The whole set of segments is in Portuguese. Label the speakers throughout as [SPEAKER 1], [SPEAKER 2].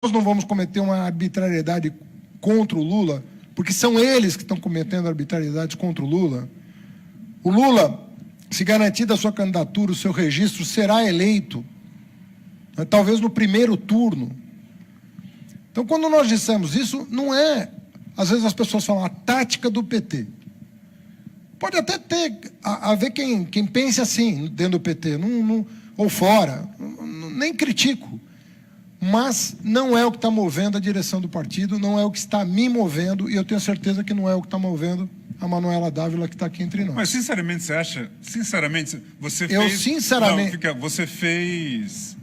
[SPEAKER 1] nós não vamos cometer uma arbitrariedade contra o Lula, porque são eles que estão cometendo arbitrariedades contra o Lula. O Lula, se garantida a sua candidatura, o seu registro, será eleito, né, talvez no primeiro turno. Então, quando nós dissemos isso, não é... Às vezes as pessoas falam a tática do PT. Pode até ter, haver quem pense assim dentro do PT, ou fora, nem critico. Mas não é o que está movendo a direção do partido, não é o que está me movendo, e eu tenho certeza que não é o que está movendo a Manuela Dávila, que está aqui entre nós.
[SPEAKER 2] Mas, sinceramente, você acha... Sinceramente, você fez...
[SPEAKER 1] Eu, sinceramente...
[SPEAKER 2] Não, você fez...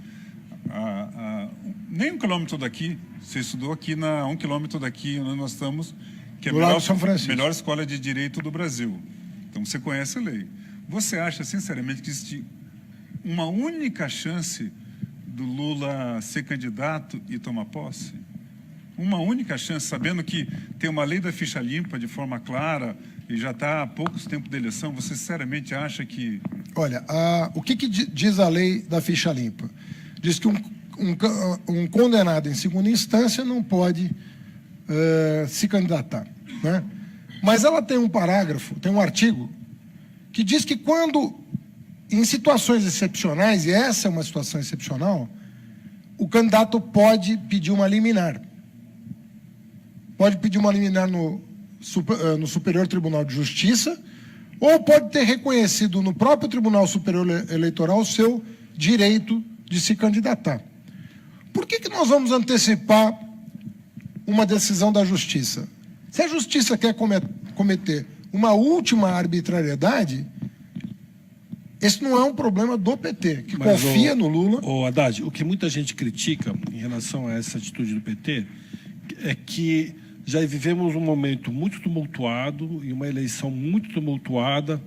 [SPEAKER 2] nem 1 quilômetro daqui, você estudou aqui a 1 quilômetro daqui, onde nós estamos, que é a melhor escola de direito do Brasil. Então, você conhece a lei. Você acha, sinceramente, que existe uma única chance do Lula ser candidato e tomar posse? Uma única chance, sabendo que tem uma lei da ficha limpa de forma clara e já está há poucos tempos de eleição, você sinceramente acha que...
[SPEAKER 1] Olha, o que diz a lei da ficha limpa? Diz que um condenado em segunda instância não pode se candidatar, né? Mas ela tem um parágrafo, tem um artigo, que diz que quando, em situações excepcionais, e essa é uma situação excepcional, o candidato pode pedir uma liminar. Pode pedir uma liminar no Superior Tribunal de Justiça, ou pode ter reconhecido no próprio Tribunal Superior Eleitoral o seu direito de se candidatar. Por que nós vamos antecipar uma decisão da Justiça? Se a Justiça quer cometer uma última arbitrariedade, esse não é um problema do PT, que confia no Lula.
[SPEAKER 3] Haddad, o que muita gente critica em relação a essa atitude do PT é que já vivemos um momento muito tumultuado e uma eleição muito tumultuada,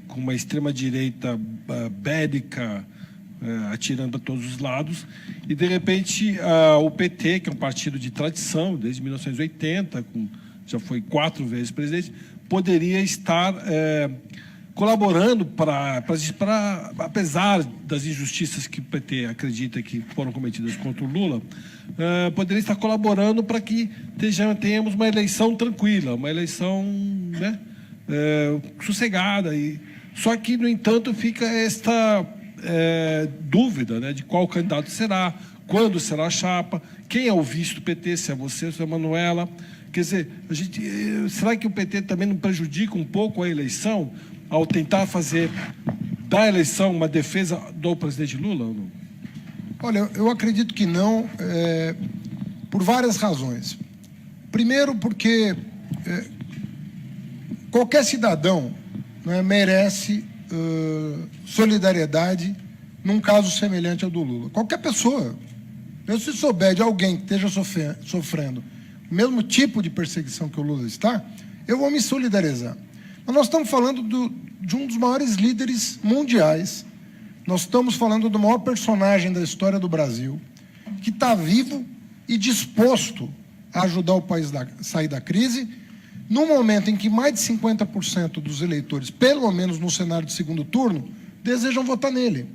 [SPEAKER 3] com uma extrema-direita bélica, atirando a todos os lados, e de repente o PT, que é um partido de tradição desde 1980, já foi 4 vezes presidente, poderia estar colaborando apesar das injustiças que o PT acredita que foram cometidas contra o Lula, poderia estar colaborando para que tenhamos uma eleição tranquila, uma eleição, né, sossegada. Só que, no entanto, fica esta dúvida, né, de qual candidato será, quando será a chapa, quem é o vice do PT, se é você, se é a Manuela. Quer dizer, será que o PT também não prejudica um pouco a eleição ao tentar fazer da eleição uma defesa do presidente Lula? Ou não?
[SPEAKER 1] Olha, eu acredito que não, por várias razões. Primeiro, porque qualquer cidadão, né, merece solidariedade num caso semelhante ao do Lula. Qualquer pessoa. Eu, se souber de alguém que esteja sofrendo o mesmo tipo de perseguição que o Lula está, eu vou me solidarizar. Mas nós estamos falando de um dos maiores líderes mundiais, nós estamos falando do maior personagem da história do Brasil, que está vivo e disposto a ajudar o país a sair da crise, no momento em que mais de 50% dos eleitores, pelo menos no cenário de segundo turno, desejam votar nele.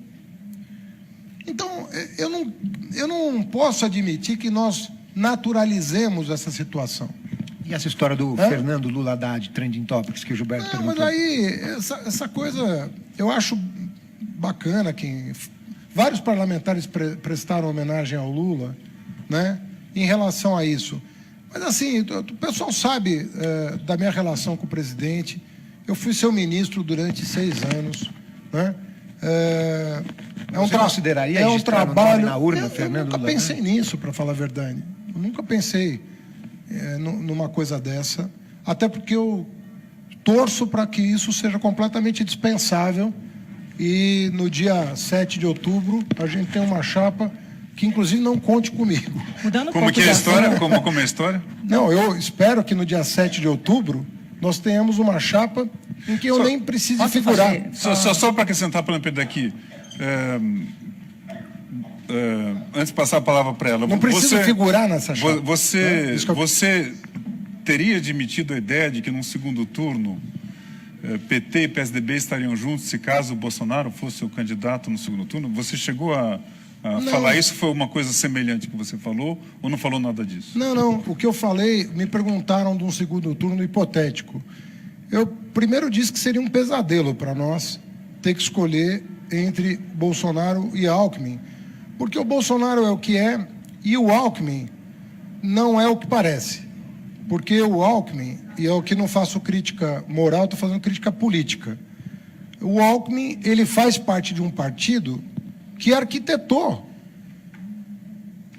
[SPEAKER 1] Então, eu não posso admitir que nós naturalizemos essa situação.
[SPEAKER 4] E essa história do Fernando Lula Haddad, Trending Topics, que o Gilberto perguntou?
[SPEAKER 1] Mas aí, essa coisa, eu acho bacana que vários parlamentares prestaram homenagem ao Lula, né, em relação a isso. Mas, assim, o pessoal sabe da minha relação com o presidente. Eu fui seu ministro durante 6 anos, né?
[SPEAKER 4] Você consideraria
[SPEAKER 1] um trabalho
[SPEAKER 4] na urna,
[SPEAKER 1] eu nunca pensei nisso, para falar a verdade. Eu nunca pensei numa coisa dessa, até porque eu torço para que isso seja completamente dispensável e no dia 7 de outubro a gente tem uma chapa que inclusive não conte comigo.
[SPEAKER 2] Como que é a história? Como é a história?
[SPEAKER 1] Não, eu espero que no dia 7 de outubro nós tenhamos uma chapa em que eu nem precise figurar.
[SPEAKER 2] Só para acrescentar para a daqui, antes de passar a palavra para ela...
[SPEAKER 1] Não precisa figurar nessa chapa.
[SPEAKER 2] Você teria admitido a ideia de que num segundo turno PT e PSDB estariam juntos se caso o Bolsonaro fosse o candidato no segundo turno? Você chegou a falar isso foi uma coisa semelhante que você falou, ou não falou nada disso?
[SPEAKER 1] Não. O que eu falei, me perguntaram de um segundo turno hipotético. Eu primeiro disse que seria um pesadelo para nós ter que escolher entre Bolsonaro e Alckmin, porque o Bolsonaro é o que é e o Alckmin não é o que parece. Porque o Alckmin, e eu que não faço crítica moral, estou fazendo crítica política. O Alckmin, ele faz parte de um partido que arquitetou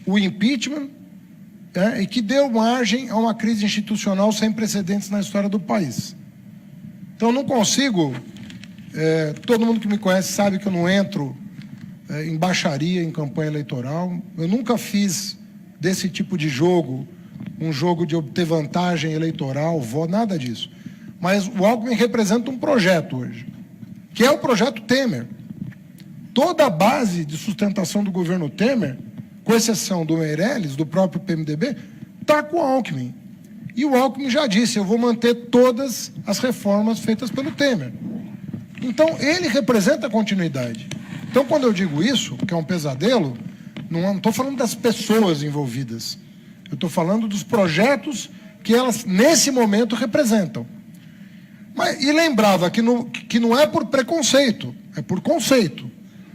[SPEAKER 1] o impeachment e que deu margem a uma crise institucional sem precedentes na história do país. Então, não consigo... todo mundo que me conhece sabe que eu não entro em baixaria, em campanha eleitoral. Eu nunca fiz desse tipo de jogo um jogo de obter vantagem eleitoral, nada disso. Mas o Alckmin representa um projeto hoje, que é o projeto Temer. Toda a base de sustentação do governo Temer, com exceção do Meirelles, do próprio PMDB, está com o Alckmin. E o Alckmin já disse, eu vou manter todas as reformas feitas pelo Temer. Então, ele representa a continuidade. Então, quando eu digo isso, que é um pesadelo, não estou falando das pessoas envolvidas. Eu estou falando dos projetos que elas, nesse momento, representam. E lembrava que não é por preconceito, é por conceito.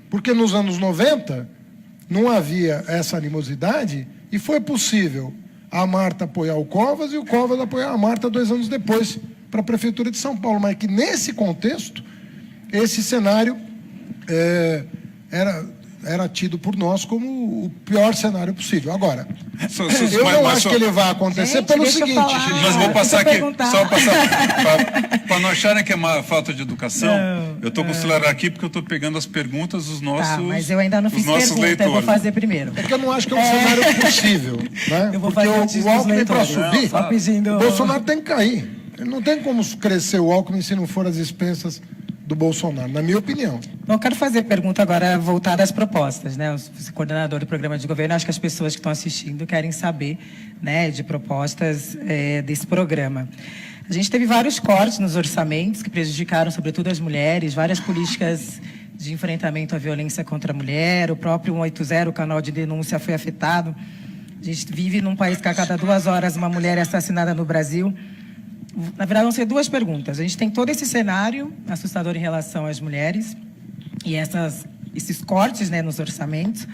[SPEAKER 1] Porque nos anos 90 não havia essa animosidade e foi possível a Marta apoiar o Covas e o Covas apoiar a Marta 2 anos depois para a Prefeitura de São Paulo. Mas que nesse contexto, esse cenário era tido por nós como o pior cenário possível. Agora, eu não acho que ele vai acontecer pelo seguinte...
[SPEAKER 2] Mas vou passar aqui, só para não acharem que é uma falta de educação, eu estou com o celular aqui porque eu estou pegando as perguntas dos nossos leitores.
[SPEAKER 5] Mas eu ainda não fiz pergunta, eu vou fazer primeiro.
[SPEAKER 1] É que eu não acho que é um cenário possível. Né?
[SPEAKER 5] Eu vou fazer antes dos
[SPEAKER 1] Alckmin para subir,
[SPEAKER 5] pedindo...
[SPEAKER 1] o Bolsonaro tem que cair. Não tem como crescer o Alckmin se não for às expensas do Bolsonaro, na minha opinião.
[SPEAKER 5] Eu quero fazer pergunta agora voltada às propostas, né? O coordenador do programa de governo, acho que as pessoas que estão assistindo querem saber, né, de propostas desse programa. A gente teve vários cortes nos orçamentos que prejudicaram, sobretudo, as mulheres, várias políticas de enfrentamento à violência contra a mulher, o próprio 180, o canal de denúncia, foi afetado. A gente vive num país que a cada 2 horas uma mulher é assassinada no Brasil. Na verdade, vão ser 2 perguntas. A gente tem todo esse cenário assustador em relação às mulheres e esses cortes, né, nos orçamentos,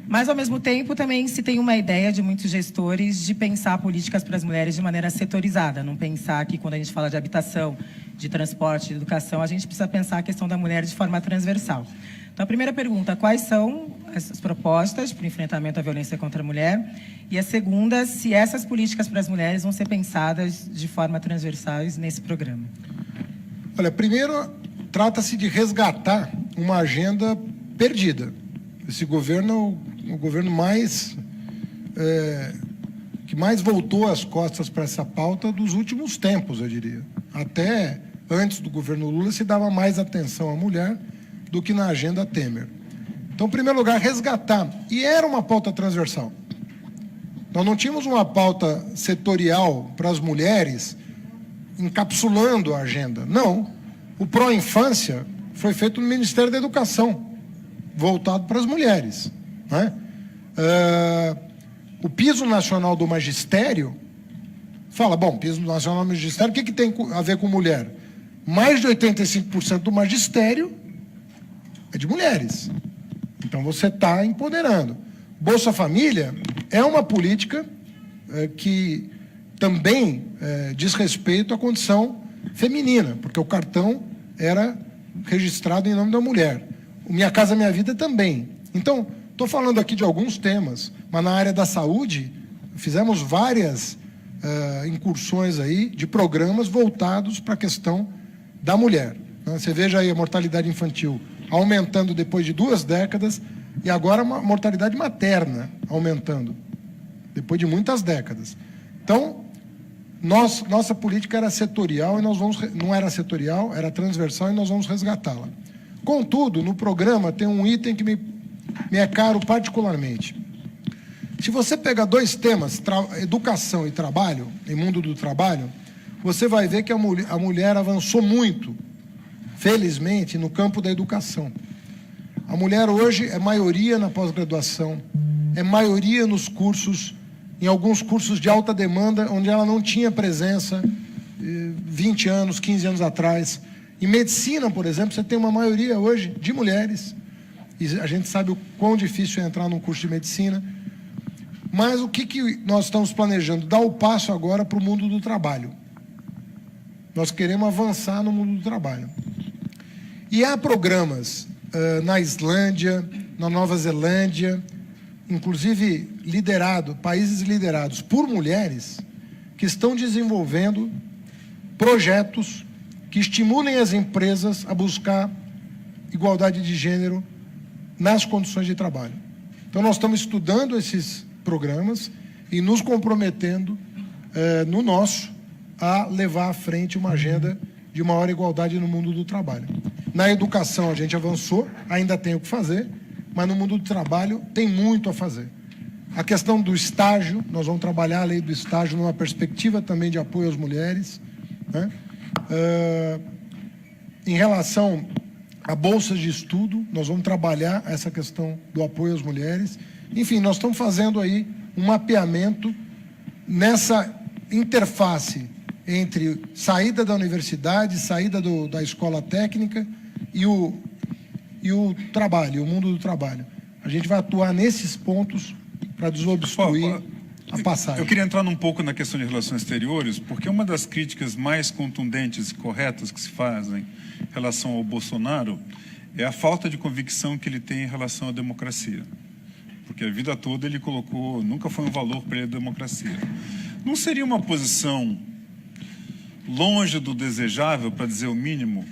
[SPEAKER 5] mas, ao mesmo tempo, também se tem uma ideia de muitos gestores de pensar políticas para as mulheres de maneira setorizada, não pensar que, quando a gente fala de habitação, de transporte, de educação, a gente precisa pensar a questão da mulher de forma transversal. Então, a primeira pergunta, quais são essas propostas para o enfrentamento à violência contra a mulher? E a segunda, se essas políticas para as mulheres vão ser pensadas de forma transversais nesse programa.
[SPEAKER 1] Olha, primeiro, trata-se de resgatar uma agenda perdida. Esse governo é o governo que mais voltou as costas para essa pauta dos últimos tempos, eu diria. Até antes do governo Lula se dava mais atenção à mulher do que na agenda Temer. Então, em primeiro lugar, resgatar. E era uma pauta transversal. Nós não tínhamos uma pauta setorial para as mulheres encapsulando a agenda. Não. O Pró-Infância foi feito no Ministério da Educação, voltado para as mulheres. Né? O Piso Nacional do Magistério fala, bom, Piso Nacional do Magistério, o que tem a ver com mulher? Mais de 85% do magistério é de mulheres. Então, você está empoderando. Bolsa Família é uma política que também diz respeito à condição feminina, porque o cartão era registrado em nome da mulher. O Minha Casa Minha Vida também. Então, estou falando aqui de alguns temas, mas na área da saúde, fizemos várias incursões aí de programas voltados para a questão da mulher. Você veja aí a mortalidade infantil aumentando depois de 2 décadas e agora a mortalidade materna aumentando depois de muitas décadas. Então, nossa política era setorial e não era setorial, era transversal e nós vamos resgatá-la. Contudo, no programa tem um item que me é caro particularmente. Se você pegar 2 temas, educação e trabalho, e mundo do trabalho, você vai ver que a mulher avançou muito, felizmente, no campo da educação. A mulher hoje é maioria na pós-graduação, é maioria nos cursos, em alguns cursos de alta demanda, onde ela não tinha presença 20 anos, 15 anos atrás. Em medicina, por exemplo, você tem uma maioria hoje de mulheres, e a gente sabe o quão difícil é entrar num curso de medicina. Mas o que nós estamos planejando? Dar o passo agora para o mundo do trabalho. Nós queremos avançar no mundo do trabalho. E há programas na Islândia, na Nova Zelândia, inclusive países liderados por mulheres, que estão desenvolvendo projetos que estimulem as empresas a buscar igualdade de gênero nas condições de trabalho. Então, nós estamos estudando esses programas e nos comprometendo no nosso a levar à frente uma agenda de maior igualdade no mundo do trabalho. Na educação a gente avançou, ainda tem o que fazer, mas no mundo do trabalho tem muito a fazer. A questão do estágio, nós vamos trabalhar a lei do estágio numa perspectiva também de apoio às mulheres, né? Em relação a bolsas de estudo, nós vamos trabalhar essa questão do apoio às mulheres. Enfim, nós estamos fazendo aí um mapeamento nessa interface entre saída da universidade, saída da escola técnica e o trabalho, o mundo do trabalho. A gente vai atuar nesses pontos para desobstruir a passagem.
[SPEAKER 2] Eu queria entrar um pouco na questão de relações exteriores, porque uma das críticas mais contundentes e corretas que se fazem em relação ao Bolsonaro é a falta de convicção que ele tem em relação à democracia. Porque a vida toda ele colocou, nunca foi um valor para ele a democracia. Não seria uma posição longe do desejável, para dizer o mínimo,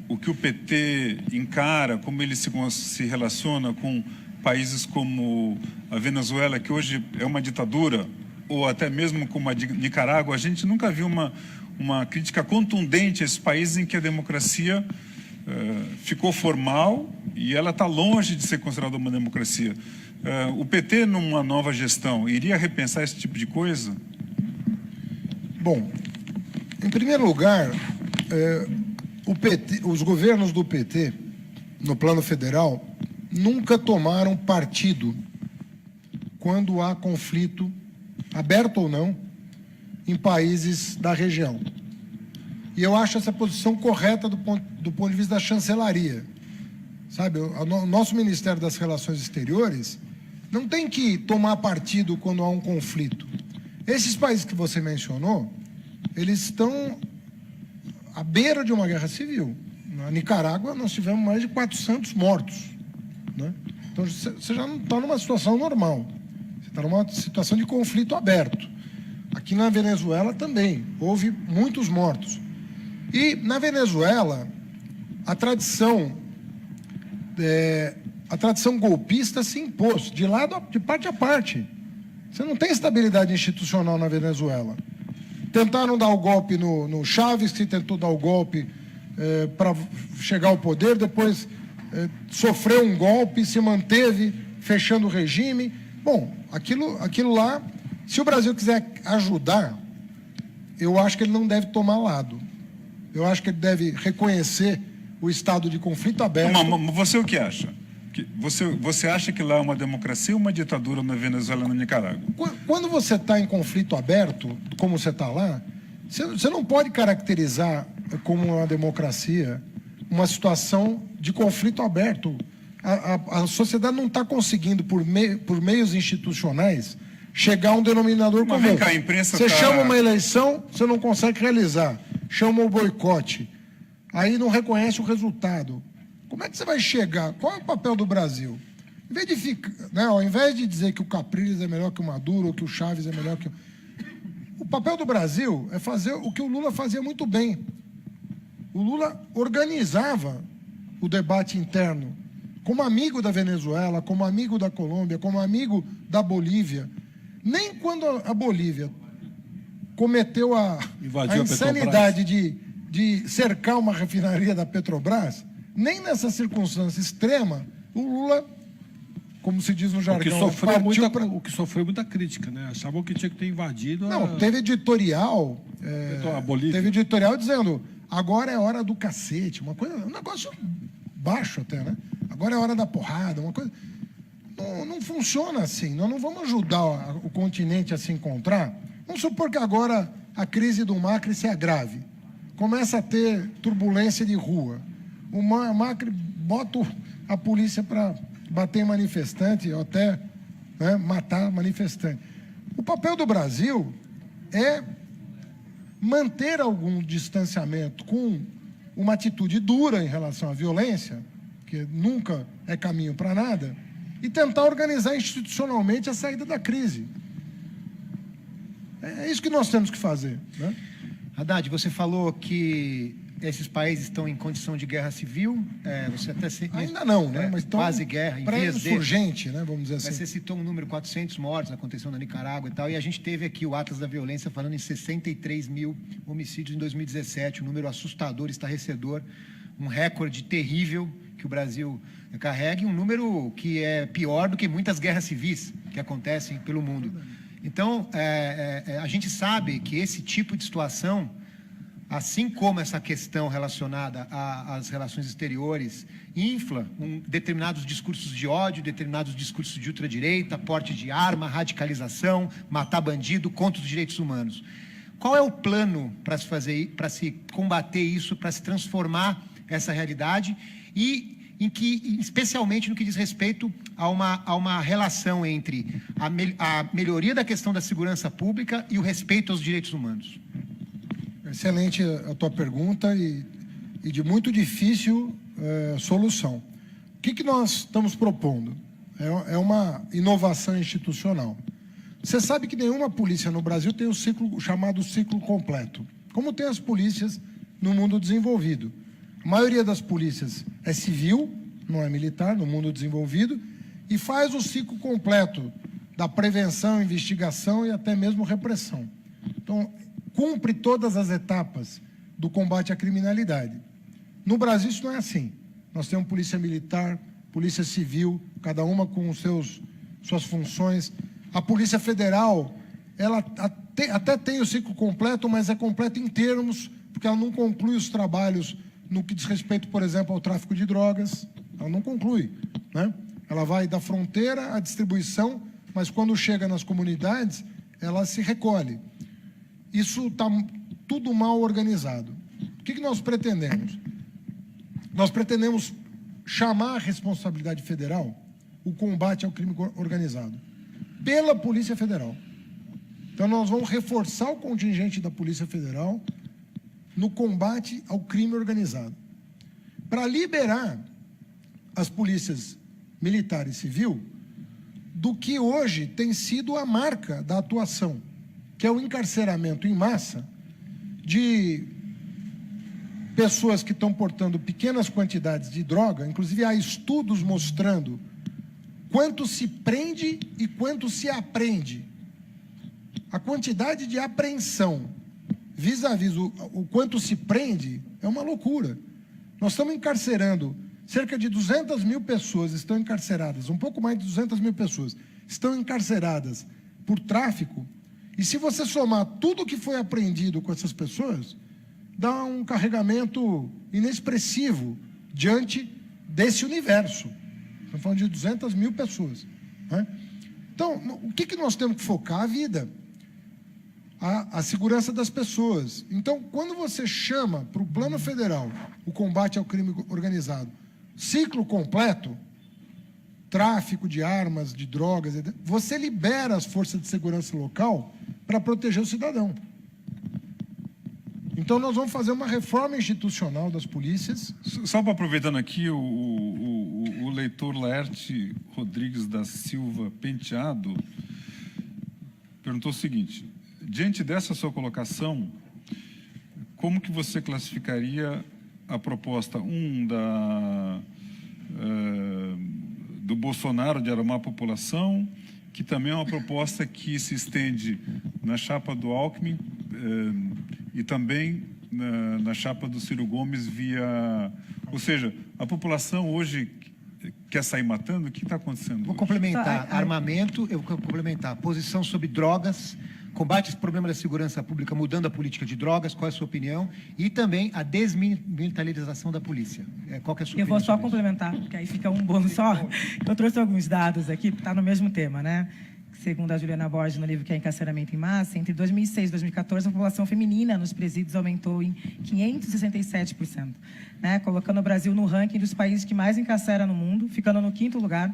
[SPEAKER 2] o que o PT encara, como ele se relaciona com países como a Venezuela, que hoje é uma ditadura, ou até mesmo como a Nicarágua? A gente nunca viu uma crítica contundente a esses países em que a democracia ficou formal e ela está longe de ser considerada uma democracia. O PT, numa nova gestão, iria repensar esse tipo de coisa?
[SPEAKER 1] Bom, em primeiro lugar, os governos do PT, no plano federal, nunca tomaram partido quando há conflito, aberto ou não, em países da região. E eu acho essa posição correta do ponto de vista da chancelaria. Sabe, o nosso Ministério das Relações Exteriores não tem que tomar partido quando há um conflito. Esses países que você mencionou, eles estão à beira de uma guerra civil. Na Nicarágua, nós tivemos mais de 400 mortos, né? Então, você já não está numa situação normal. Você está numa situação de conflito aberto. Aqui na Venezuela também houve muitos mortos. E na Venezuela, a tradição golpista se impôs, de parte a parte. Você não tem estabilidade institucional na Venezuela. Tentaram dar o golpe no Chávez, que tentou dar o golpe para chegar ao poder, depois sofreu um golpe, se manteve fechando o regime. Bom, aquilo lá, se o Brasil quiser ajudar, eu acho que ele não deve tomar lado. Eu acho que ele deve reconhecer o estado de conflito aberto.
[SPEAKER 2] Mas você o que acha? Você acha que lá é uma democracia ou uma ditadura na Venezuela e na Nicarágua?
[SPEAKER 1] Quando você está em conflito aberto, como você está lá, você não pode caracterizar como uma democracia uma situação de conflito aberto. A sociedade não está conseguindo, por meios institucionais, chegar a um denominador comum.
[SPEAKER 2] Vem cá, a imprensa
[SPEAKER 1] você chama uma eleição, você não consegue realizar. Chama o boicote. Aí não reconhece o resultado. Como é que você vai chegar? Qual é o papel do Brasil? Em vez de ficar, né, ao invés de dizer que o Capriles é melhor que o Maduro ou que o Chávez é melhor que o papel do Brasil é fazer o que o Lula fazia muito bem. O Lula organizava o debate interno como amigo da Venezuela, como amigo da Colômbia, como amigo da Bolívia. Nem quando a Bolívia cometeu a insanidade de cercar uma refinaria da Petrobras, nem nessa circunstância extrema, o Lula, como se diz no jargão...
[SPEAKER 3] O que sofreu muita crítica, né? Achavam que tinha que ter invadido...
[SPEAKER 1] Não, teve editorial...
[SPEAKER 3] a Bolívia.
[SPEAKER 1] Teve editorial dizendo, agora é hora do cacete, um negócio baixo até, né? Agora é hora da porrada, uma coisa... Não funciona assim. Nós não vamos ajudar o continente a se encontrar. Vamos supor que agora a crise do Macri se agrave. Começa a ter turbulência de rua. O Macri bota a polícia para bater em manifestante ou até, né, matar manifestante. O papel do Brasil é manter algum distanciamento com uma atitude dura em relação à violência, que nunca é caminho para nada, e tentar organizar institucionalmente a saída da crise. É isso que nós temos que fazer, né?
[SPEAKER 4] Haddad, você falou que esses países estão em condição de guerra civil. Você até
[SPEAKER 1] ainda não, né? Mas estão
[SPEAKER 4] quase guerra, em
[SPEAKER 1] pré-insurgente, né? Vamos dizer assim.
[SPEAKER 4] Você citou um número 400 mortos, aconteceu na Nicarágua e tal, e a gente teve aqui o Atlas da Violência falando em 63 mil homicídios em 2017, um número assustador, estarrecedor, um recorde terrível que o Brasil carrega, e um número que é pior do que muitas guerras civis que acontecem pelo mundo. Então, a gente sabe que esse tipo de situação, assim como essa questão relacionada às relações exteriores, infla determinados discursos de ódio, determinados discursos de ultradireita, porte de arma, radicalização, matar bandido, contra os direitos humanos. Qual é o plano para se fazer, para se combater isso, para se transformar essa realidade e especialmente no que diz respeito a uma relação entre a melhoria da questão da segurança pública e o respeito aos direitos humanos?
[SPEAKER 1] Excelente a tua pergunta e de muito difícil solução. O que nós estamos propondo? É uma inovação institucional. Você sabe que nenhuma polícia no Brasil tem o chamado ciclo completo, como tem as polícias no mundo desenvolvido. A maioria das polícias é civil, não é militar, no mundo desenvolvido, e faz o ciclo completo da prevenção, investigação e até mesmo repressão. Então, cumpre todas as etapas do combate à criminalidade. No Brasil, isso não é assim. Nós temos polícia militar, polícia civil, cada uma com suas funções. A Polícia Federal, ela até tem o ciclo completo, mas é completo em termos, porque ela não conclui os trabalhos no que diz respeito, por exemplo, ao tráfico de drogas. Ela não conclui, né? Ela vai da fronteira à distribuição, mas quando chega nas comunidades, ela se recolhe. Isso está tudo mal organizado. O que nós pretendemos? Nós pretendemos chamar a responsabilidade federal, o combate ao crime organizado, pela Polícia Federal. Então, nós vamos reforçar o contingente da Polícia Federal no combate ao crime organizado, para liberar as polícias militar e civil do que hoje tem sido a marca da atuação, que é o encarceramento em massa de pessoas que estão portando pequenas quantidades de droga. Inclusive, há estudos mostrando quanto se prende e quanto se apreende. A quantidade de apreensão vis-à-vis o quanto se prende é uma loucura. Nós estamos encarcerando cerca de 200 mil pessoas, estão encarceradas, um pouco mais de 200 mil pessoas estão encarceradas por tráfico, e se você somar tudo que foi apreendido com essas pessoas, dá um carregamento inexpressivo diante desse universo. Estamos falando de 200 mil pessoas, né? Então, o que nós temos que focar? A vida, a segurança das pessoas. Então, quando você chama para o plano federal o combate ao crime organizado, ciclo completo, tráfico de armas, de drogas, você libera as forças de segurança local para proteger o cidadão. Então, nós vamos fazer uma reforma institucional das polícias.
[SPEAKER 2] Só para aproveitando aqui, o leitor Laerte Rodrigues da Silva Penteado perguntou o seguinte: diante dessa sua colocação, como que você classificaria a proposta do Bolsonaro de armar a população, que também é uma proposta que se estende na chapa do Alckmin e também na chapa do Ciro Gomes via... Ou seja, a população hoje quer sair matando? O que está acontecendo?
[SPEAKER 4] Vou complementar armamento, eu vou complementar posição sobre drogas, combate esse problema da segurança pública mudando a política de drogas, qual é a sua opinião? E também a desmilitarização da polícia. Qual que é a sua opinião?
[SPEAKER 5] Eu vou só
[SPEAKER 4] sobre isso?
[SPEAKER 5] complementar, porque aí fica um bônus só. Eu trouxe alguns dados aqui, que está no mesmo tema, né? Segundo a Juliana Borges, no livro que é Encarceramento em Massa, entre 2006 e 2014, a população feminina nos presídios aumentou em 567%, né? Colocando o Brasil no ranking dos países que mais encarceram no mundo, ficando no 5º lugar,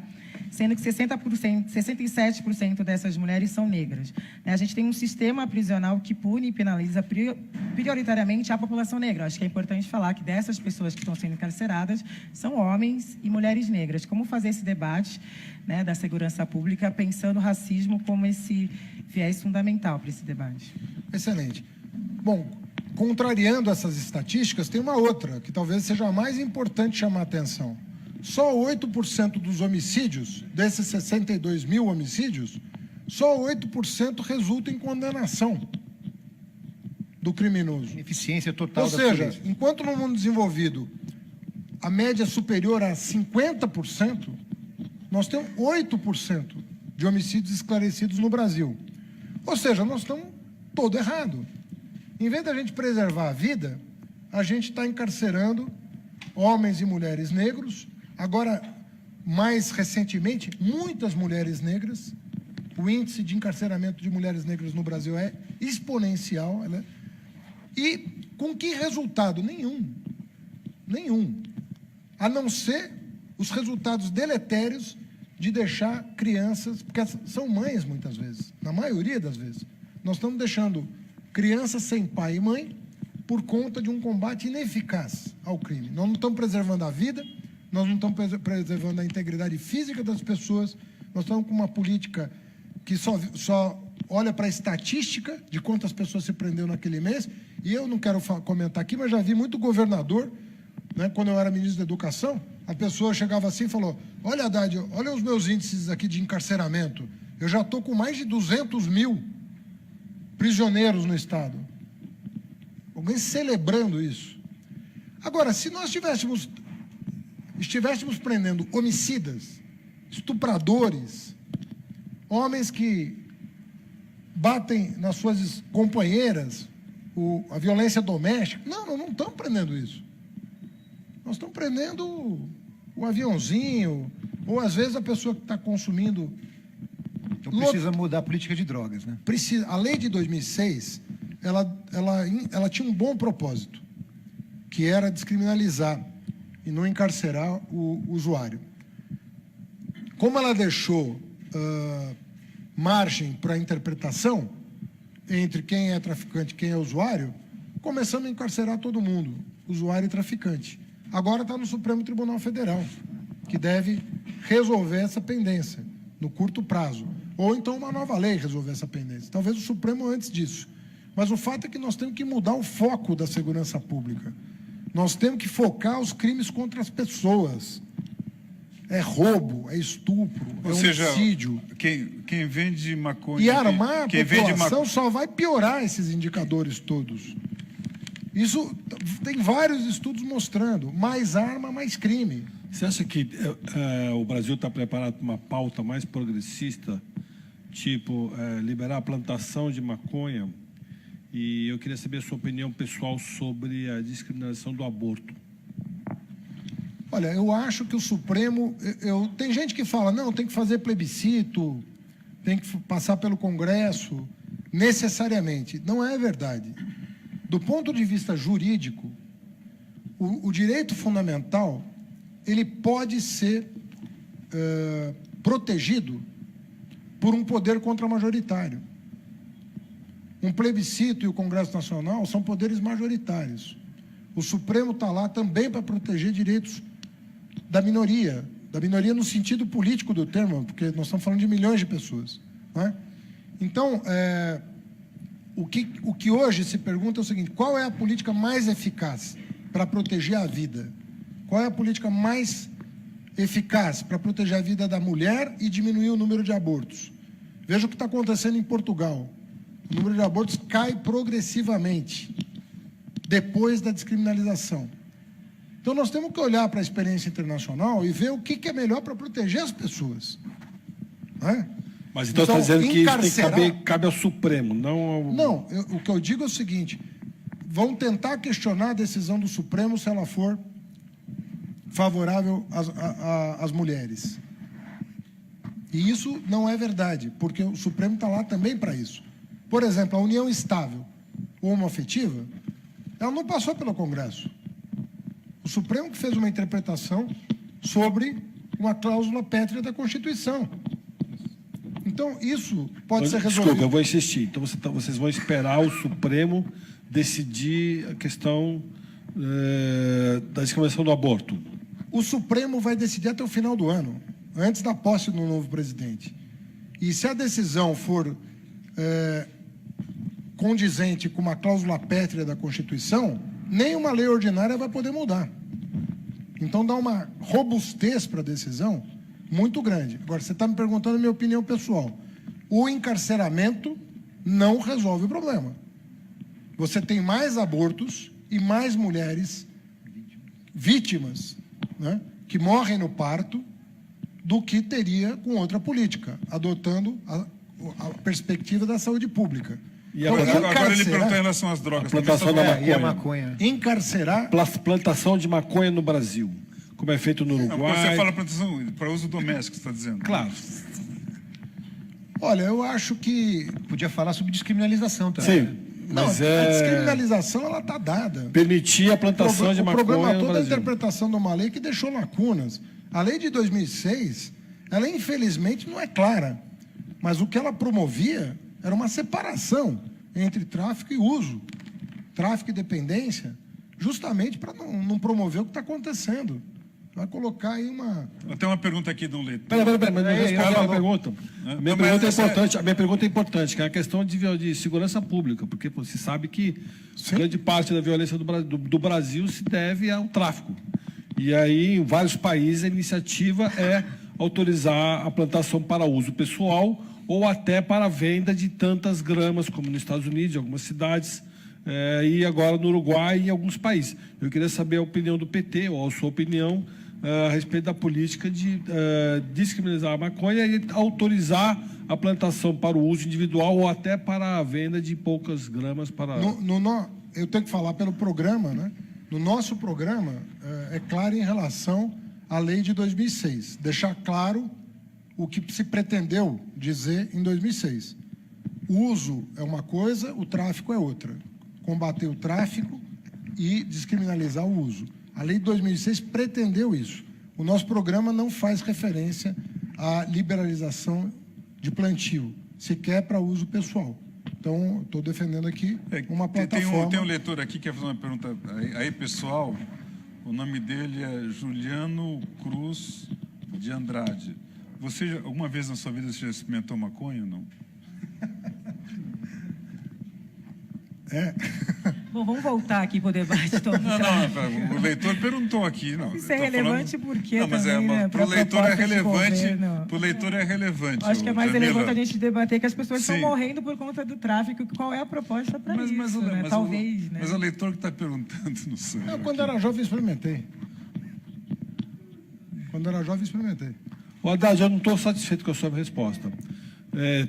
[SPEAKER 5] sendo que 67% dessas mulheres são negras. A gente tem um sistema prisional que pune e penaliza prioritariamente a população negra. Acho que é importante falar que dessas pessoas que estão sendo encarceradas são homens e mulheres negras. Como fazer esse debate, né, da segurança pública, pensando o racismo como esse viés fundamental para esse debate?
[SPEAKER 1] Excelente. Bom, contrariando essas estatísticas, tem uma outra, que talvez seja a mais importante chamar a atenção. Só 8% dos homicídios, desses 62 mil homicídios, só 8% resulta em condenação do criminoso.
[SPEAKER 4] Eficiência total
[SPEAKER 1] Ou
[SPEAKER 4] da
[SPEAKER 1] seja,
[SPEAKER 4] polícia.
[SPEAKER 1] enquanto no mundo desenvolvido a média é superior a 50%, nós temos 8% de homicídios esclarecidos no Brasil. Ou seja, nós estamos todo errado. Em vez da gente preservar a vida, a gente está encarcerando homens e mulheres negros. Agora, mais recentemente, muitas mulheres negras. O índice de encarceramento de mulheres negras no Brasil é exponencial. Né? E com que resultado? Nenhum. Nenhum. A não ser os resultados deletérios de deixar crianças, porque são mães muitas vezes, na maioria das vezes. Nós estamos deixando crianças sem pai e mãe por conta de um combate ineficaz ao crime. Nós não estamos preservando a vida, nós não estamos preservando a integridade física das pessoas, nós estamos com uma política que só olha para a estatística de quantas pessoas se prenderam naquele mês, e eu não quero comentar aqui, mas já vi muito governador, né, quando eu era ministro da Educação, a pessoa chegava assim e falou: olha, Haddad, olha os meus índices aqui de encarceramento, eu já estou com mais de 200 mil prisioneiros no Estado. Alguém celebrando isso. Agora, se nós estivéssemos prendendo homicidas, estupradores, homens que batem nas suas companheiras, a violência doméstica, não estamos prendendo isso. Nós estamos prendendo o aviãozinho, ou às vezes a pessoa que está consumindo.
[SPEAKER 4] Então precisa mudar a política de drogas, né?
[SPEAKER 1] Precisa. A lei de 2006, ela tinha um bom propósito, que era descriminalizar e não encarcerar o usuário. Como ela deixou margem para interpretação entre quem é traficante e quem é usuário, começamos a encarcerar todo mundo, usuário e traficante. Agora está no Supremo Tribunal Federal, que deve resolver essa pendência no curto prazo. Ou então uma nova lei resolver essa pendência. Talvez o Supremo antes disso. Mas o fato é que nós temos que mudar o foco da segurança pública. Nós temos que focar os crimes contra as pessoas. É roubo, é estupro, é homicídio.
[SPEAKER 2] Quem vende maconha...
[SPEAKER 1] E armar a população só vai piorar esses indicadores todos. Isso tem vários estudos mostrando. Mais arma, mais crime.
[SPEAKER 3] Você acha que o Brasil está preparado para uma pauta mais progressista, tipo liberar a plantação de maconha? E eu queria saber a sua opinião pessoal sobre a descriminalização do aborto.
[SPEAKER 1] Olha, eu acho que o Supremo... tem gente que fala, não, tem que fazer plebiscito, tem que passar pelo Congresso, necessariamente. Não é verdade. Do ponto de vista jurídico, o direito fundamental, ele pode ser protegido por um poder contramajoritário. Um plebiscito e o Congresso Nacional são poderes majoritários. O Supremo está lá também para proteger direitos da minoria no sentido político do termo, porque nós estamos falando de milhões de pessoas. Né? Então, o que hoje se pergunta é o seguinte: qual é a política mais eficaz para proteger a vida? Qual é a política mais eficaz para proteger a vida da mulher e diminuir o número de abortos? Veja o que está acontecendo em Portugal. O número de abortos cai progressivamente depois da descriminalização. Então, nós temos que olhar para a experiência internacional e ver o que é melhor para proteger as pessoas. Né?
[SPEAKER 3] Mas então está dizendo que isso tem que cabe ao Supremo, não ao...
[SPEAKER 1] Não, o que eu digo é o seguinte, vão tentar questionar a decisão do Supremo se ela for favorável às mulheres. E isso não é verdade, porque o Supremo está lá também para isso. Por exemplo, a união estável homoafetiva, ela não passou pelo Congresso. O Supremo que fez uma interpretação sobre uma cláusula pétrea da Constituição. Então, isso pode ser resolvido.
[SPEAKER 3] Desculpa, eu vou insistir. Então, vocês vão esperar o Supremo decidir a questão da discriminação do aborto?
[SPEAKER 1] O Supremo vai decidir até o final do ano, antes da posse do novo presidente. E se a decisão for condizente com uma cláusula pétrea da Constituição, nenhuma lei ordinária vai poder mudar. Então, dá uma robustez para a decisão muito grande. Agora, você está me perguntando a minha opinião pessoal. O encarceramento não resolve o problema. Você tem mais abortos e mais mulheres vítimas, né, que morrem no parto, do que teria com outra política, adotando a perspectiva da saúde pública.
[SPEAKER 2] E agora ele perguntou em relação às drogas.
[SPEAKER 3] A plantação da maconha.
[SPEAKER 4] E a maconha.
[SPEAKER 1] Encarcerar...
[SPEAKER 3] Plantação de maconha no Brasil, como é feito no Uruguai.
[SPEAKER 2] Não, você fala plantação para uso doméstico, você está dizendo.
[SPEAKER 3] Claro.
[SPEAKER 1] Olha, eu acho que...
[SPEAKER 4] Podia falar sobre descriminalização também.
[SPEAKER 3] Sim.
[SPEAKER 1] Não,
[SPEAKER 3] mas
[SPEAKER 1] a descriminalização ela está dada.
[SPEAKER 3] Permitir a plantação de maconha no Brasil.
[SPEAKER 1] O problema todo é a interpretação de uma lei que deixou lacunas. A lei de 2006, ela infelizmente não é clara, mas o que ela promovia era uma separação entre tráfico e uso, tráfico e dependência, justamente para não promover o que está acontecendo. Vai colocar aí uma...
[SPEAKER 2] Tem uma pergunta aqui do leitor.
[SPEAKER 3] Pera, mas não respondeu a minha pergunta. A minha pergunta é importante, que é a questão de segurança pública, porque você sabe que grande parte da violência do Brasil se deve ao tráfico. E aí, em vários países, a iniciativa é autorizar a plantação para uso pessoal ou até para a venda de tantas gramas, como nos Estados Unidos, em algumas cidades, e agora no Uruguai e em alguns países. Eu queria saber a opinião do PT, ou a sua opinião, a respeito da política de descriminalizar a maconha e autorizar a plantação para o uso individual ou até para a venda de poucas gramas para...
[SPEAKER 1] Eu tenho que falar pelo programa, né? No nosso programa, é claro em relação à lei de 2006. Deixar claro o que se pretendeu dizer em 2006. O uso é uma coisa, o tráfico é outra. Combater o tráfico e descriminalizar o uso. A lei de 2006 pretendeu isso. O nosso programa não faz referência à liberalização de plantio, sequer para uso pessoal. Então, estou defendendo aqui uma plataforma...
[SPEAKER 2] Tem um leitor aqui que quer fazer uma pergunta aí, pessoal. O nome dele é Juliano Cruz de Andrade. Você, alguma vez na sua vida, você já experimentou maconha ou não?
[SPEAKER 5] Bom, vamos voltar aqui para o debate.
[SPEAKER 2] Não, o leitor perguntou aqui. Não,
[SPEAKER 5] isso é relevante porque
[SPEAKER 2] mas
[SPEAKER 5] também,
[SPEAKER 2] para o leitor é relevante. Para o leitor é relevante.
[SPEAKER 5] Acho que é mais
[SPEAKER 2] Jamila.
[SPEAKER 5] relevante a gente debater que as pessoas estão morrendo por conta do tráfico. Qual é a proposta para isso? Talvez, né?
[SPEAKER 2] Mas o leitor que está perguntando, não sei.
[SPEAKER 1] Quando era jovem, experimentei.
[SPEAKER 3] O Haddad, eu não estou satisfeito com a sua resposta.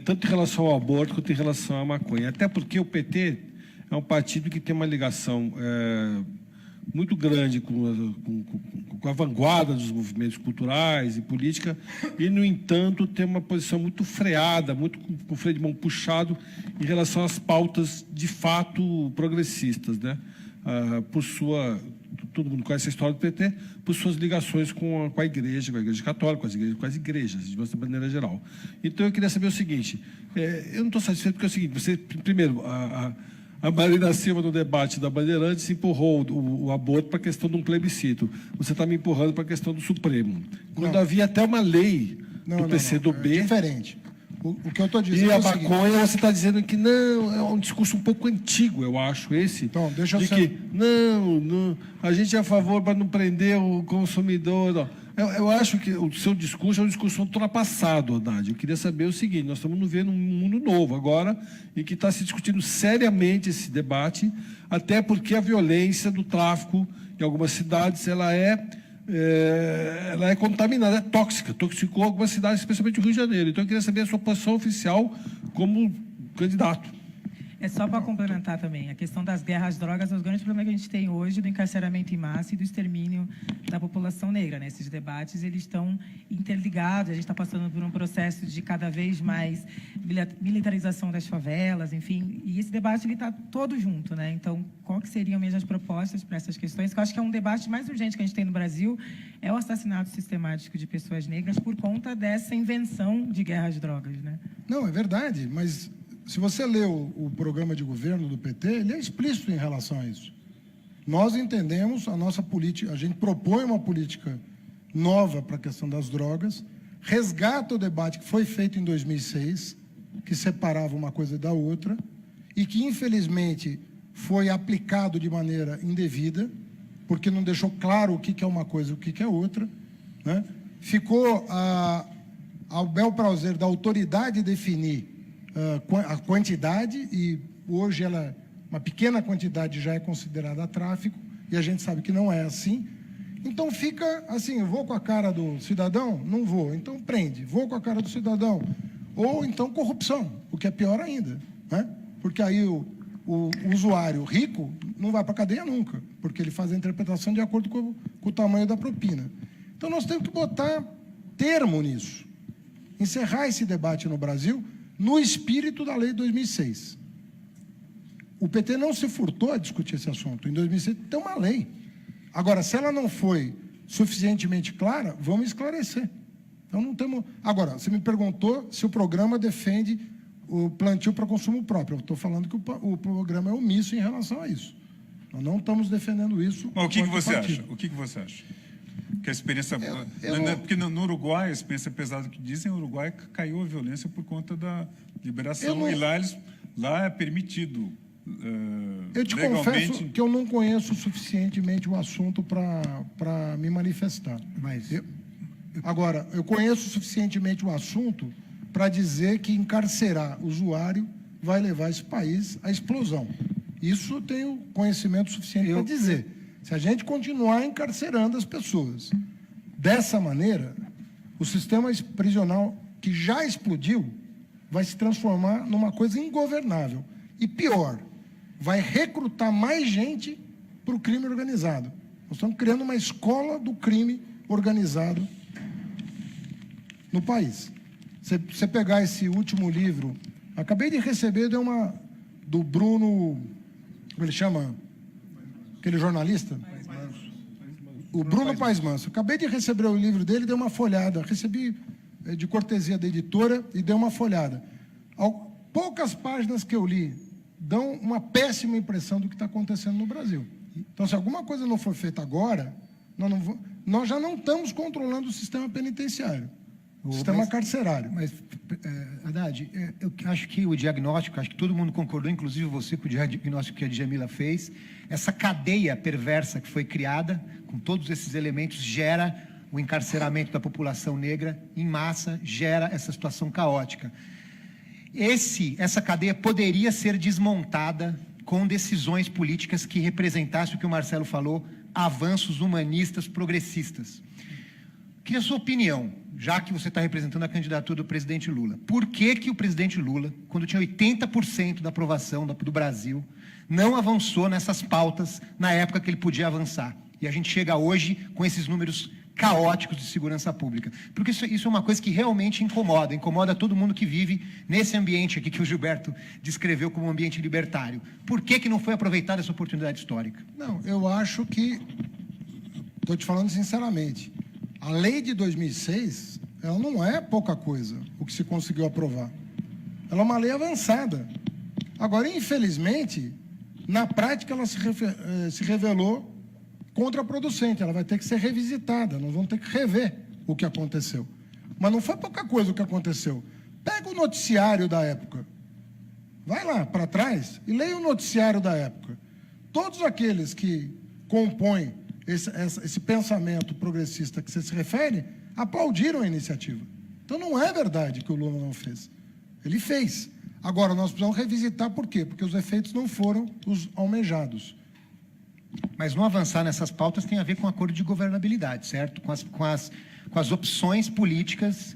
[SPEAKER 3] Tanto em relação ao aborto quanto em relação à maconha. Até porque o PT é um partido que tem uma ligação muito grande com a vanguarda dos movimentos culturais e política e, no entanto, tem uma posição muito freada, muito com o freio de mão puxado em relação às pautas de fato progressistas, né? Todo mundo conhece a história do PT, por suas ligações com a Igreja Católica, com as igrejas, de uma maneira geral. Então, eu queria saber o seguinte, eu não estou satisfeito porque é o seguinte, você, primeiro, a Marina Silva, no debate da Bandeirantes, empurrou o aborto para a questão de um plebiscito. Você está me empurrando para a questão do Supremo. Quando havia até uma lei do PCdoB...
[SPEAKER 1] É diferente. O que eu estou dizendo
[SPEAKER 3] e a maconha, você está dizendo que não, é um discurso um pouco antigo, eu acho, esse.
[SPEAKER 1] Então, deixa eu
[SPEAKER 3] que não, a gente é a favor para não prender o consumidor. Não. Eu acho que o seu discurso é um discurso ultrapassado, Haddad. Eu queria saber o seguinte, nós estamos vivendo um mundo novo agora, em que está se discutindo seriamente esse debate, até porque a violência do tráfico em algumas cidades ela é ela é contaminada, é tóxica, toxicou algumas cidades, especialmente o Rio de Janeiro. Então, eu queria saber a sua posição oficial como candidato.
[SPEAKER 5] É só para complementar também, a questão das guerras às drogas é o grande problema que a gente tem hoje do encarceramento em massa e do extermínio da população negra, né? Esses debates, eles estão interligados, a gente está passando por um processo de cada vez mais militarização das favelas, enfim, e esse debate está todo junto, né? Então, qual que seriam mesmo as propostas para essas questões? Que eu acho que é um debate mais urgente que a gente tem no Brasil, é o assassinato sistemático de pessoas negras por conta dessa invenção de guerra às drogas, né?
[SPEAKER 1] Não, é verdade, mas se você lê o programa de governo do PT, ele é explícito em relação a isso. Nós entendemos a nossa política, a gente propõe uma política nova para a questão das drogas, resgata o debate que foi feito em 2006, que separava uma coisa da outra, e que, infelizmente, foi aplicado de maneira indevida, porque não deixou claro o que é uma coisa e o que é outra, né? Ficou ao bel prazer da autoridade definir a quantidade, e hoje uma pequena quantidade já é considerada tráfico, e a gente sabe que não é assim. Então fica assim, eu vou com a cara do cidadão? Não vou, então prende. Vou com a cara do cidadão? Ou então corrupção, o que é pior ainda, né? Porque aí o usuário rico não vai para a cadeia nunca, porque ele faz a interpretação de acordo com o tamanho da propina. Então nós temos que botar termo nisso, encerrar esse debate no Brasil, no espírito da lei de 2006. O PT não se furtou a discutir esse assunto. Em 2006 tem uma lei. Agora, se ela não foi suficientemente clara, vamos esclarecer. Então não temos... Agora, você me perguntou se o programa defende o plantio para consumo próprio. Eu estou falando que o programa é omisso em relação a isso. Nós não estamos defendendo isso.
[SPEAKER 2] Mas o que você acha? O que você acha? Que a experiência... Porque no Uruguai, a experiência pesada que dizem, o Uruguai caiu a violência por conta da liberação. E lá é permitido.
[SPEAKER 1] Eu te confesso que eu não conheço suficientemente o assunto para me manifestar. Mas agora, eu conheço suficientemente o assunto para dizer que encarcerar usuário vai levar esse país à explosão. Isso eu tenho conhecimento suficiente para dizer. Se a gente continuar encarcerando as pessoas dessa maneira, o sistema prisional que já explodiu vai se transformar numa coisa ingovernável. E pior, vai recrutar mais gente para o crime organizado. Nós estamos criando uma escola do crime organizado no país. Você pegar esse último livro, acabei de receber do Bruno, como ele chama? Aquele jornalista? O Bruno Paes Manso. Acabei de receber o livro dele, dei uma folhada. Recebi de cortesia da editora e dei uma folhada. Poucas páginas que eu li dão uma péssima impressão do que está acontecendo no Brasil. Então, se alguma coisa não for feita agora, nós já não estamos controlando o sistema penitenciário, o sistema carcerário.
[SPEAKER 4] Mas, Haddad, eu acho que o diagnóstico, acho que todo mundo concordou, inclusive você, com o diagnóstico que a Djamila fez, essa cadeia perversa que foi criada, com todos esses elementos, gera o encarceramento da população negra em massa, gera essa situação caótica. Essa cadeia poderia ser desmontada com decisões políticas que representassem o que o Marcelo falou, avanços humanistas progressistas. Queria a sua opinião, já que você está representando a candidatura do presidente Lula. Por que o presidente Lula, quando tinha 80% da aprovação do Brasil, não avançou nessas pautas na época que ele podia avançar? E a gente chega hoje com esses números caóticos de segurança pública. Porque isso é uma coisa que realmente incomoda todo mundo que vive nesse ambiente aqui que o Gilberto descreveu como um ambiente libertário. Por que não foi aproveitada essa oportunidade histórica?
[SPEAKER 1] Não, eu acho que, estou te falando sinceramente, a lei de 2006, ela não é pouca coisa, o que se conseguiu aprovar. Ela é uma lei avançada. Agora, infelizmente, na prática, ela se revelou contraproducente. Ela vai ter que ser revisitada. Nós vamos ter que rever o que aconteceu. Mas não foi pouca coisa o que aconteceu. Pega o noticiário da época. Vai lá para trás e leia o noticiário da época. Todos aqueles que compõem esse pensamento progressista que você se refere, aplaudiram a iniciativa. Então, não é verdade que o Lula não fez. Ele fez. Agora, nós precisamos revisitar por quê? Porque os efeitos não foram os almejados.
[SPEAKER 4] Mas não avançar nessas pautas tem a ver com acordo de governabilidade, certo? Com as opções políticas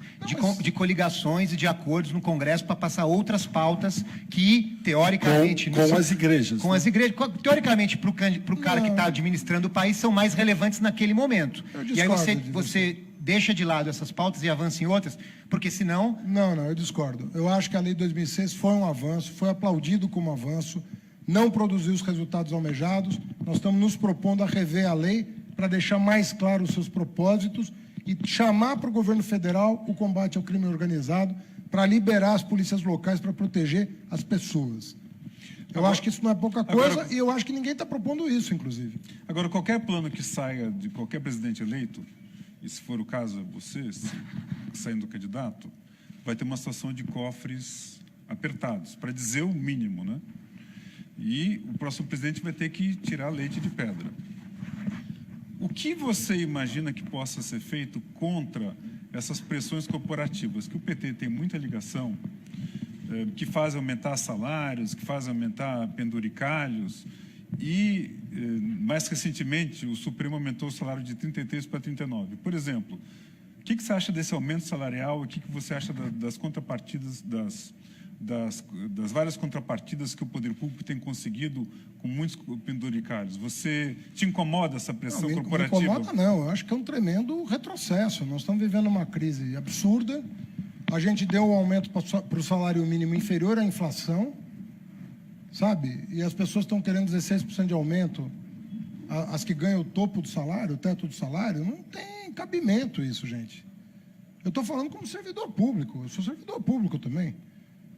[SPEAKER 4] de coligações e de acordos no Congresso para passar outras pautas que, teoricamente...
[SPEAKER 3] Com as igrejas.
[SPEAKER 4] Com as igrejas. Teoricamente, para o cara que está administrando o país, são mais relevantes naquele momento. E aí você deixa de lado essas pautas e avança em outras, porque senão...
[SPEAKER 1] Não, eu discordo. Eu acho que a Lei de 2006 foi um avanço, foi aplaudido como avanço, não produziu os resultados almejados. Nós estamos nos propondo a rever a lei para deixar mais claros os seus propósitos e chamar para o governo federal o combate ao crime organizado para liberar as polícias locais para proteger as pessoas. Eu acho que isso não é pouca coisa e eu acho que ninguém está propondo isso, inclusive.
[SPEAKER 2] Agora, qualquer plano que saia de qualquer presidente eleito, e se for o caso você, saindo candidato, vai ter uma situação de cofres apertados, para dizer o mínimo, né? E o próximo presidente vai ter que tirar leite de pedra. O que você imagina que possa ser feito contra essas pressões corporativas, que o PT tem muita ligação, que fazem aumentar salários, que fazem aumentar penduricalhos, e, mais recentemente, o Supremo aumentou o salário de 33 para 39. Por exemplo, o que você acha desse aumento salarial? O que você acha das contrapartidas, das várias contrapartidas que o poder público tem conseguido com muitos penduricalhos? Você te incomoda essa pressão corporativa?
[SPEAKER 1] Não me incomoda, não. Eu acho que é um tremendo retrocesso. Nós estamos vivendo uma crise absurda. A gente deu um aumento para o salário mínimo inferior à inflação, sabe? E as pessoas estão querendo 16% de aumento. As que ganham o topo do salário, o teto do salário, não tem cabimento isso, gente. Eu estou falando como servidor público. Eu sou servidor público também.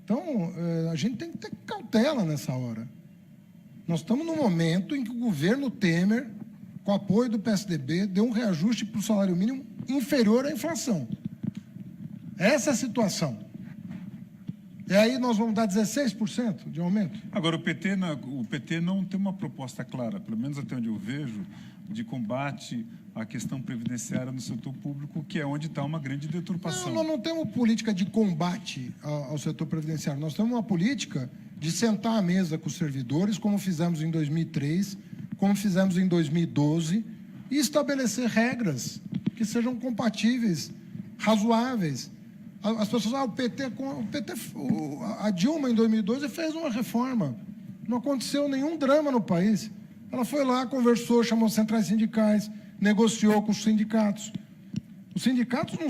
[SPEAKER 1] Então, a gente tem que ter cautela nessa hora. Nós estamos num momento em que o governo Temer, com apoio do PSDB, deu um reajuste para o salário mínimo inferior à inflação. Essa é a situação. E aí nós vamos dar 16% de aumento?
[SPEAKER 2] Agora, o PT não tem uma proposta clara, pelo menos até onde eu vejo, de combate à questão previdenciária no setor público, que é onde está uma grande deturpação.
[SPEAKER 1] Não, nós não temos política de combate ao setor previdenciário. Nós temos uma política de sentar à mesa com os servidores, como fizemos em 2003, como fizemos em 2012, e estabelecer regras que sejam compatíveis, razoáveis. As pessoas, a Dilma, em 2012, fez uma reforma. Não aconteceu nenhum drama no país. Ela foi lá, conversou, chamou centrais sindicais, negociou com os sindicatos. Os sindicatos não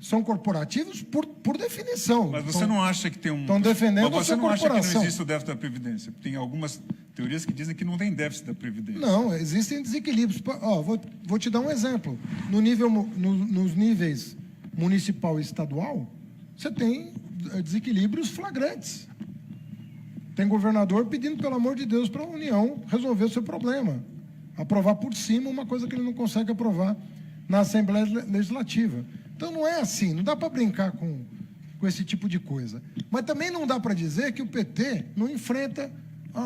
[SPEAKER 1] são corporativos por definição.
[SPEAKER 2] Mas você não acha que tem um...
[SPEAKER 1] Estão defendendo
[SPEAKER 2] Mas você não acha que não existe o
[SPEAKER 1] corporação.
[SPEAKER 2] déficit da Previdência? Tem algumas teorias que dizem que não tem déficit da Previdência.
[SPEAKER 1] Não, existem desequilíbrios. Vou te dar um exemplo. Nos níveis municipal e estadual, você tem desequilíbrios flagrantes. Tem governador pedindo, pelo amor de Deus, para a União resolver o seu problema. Aprovar por cima uma coisa que ele não consegue aprovar na Assembleia Legislativa. Então, não é assim. Não dá para brincar com esse tipo de coisa. Mas também não dá para dizer que o PT não enfrenta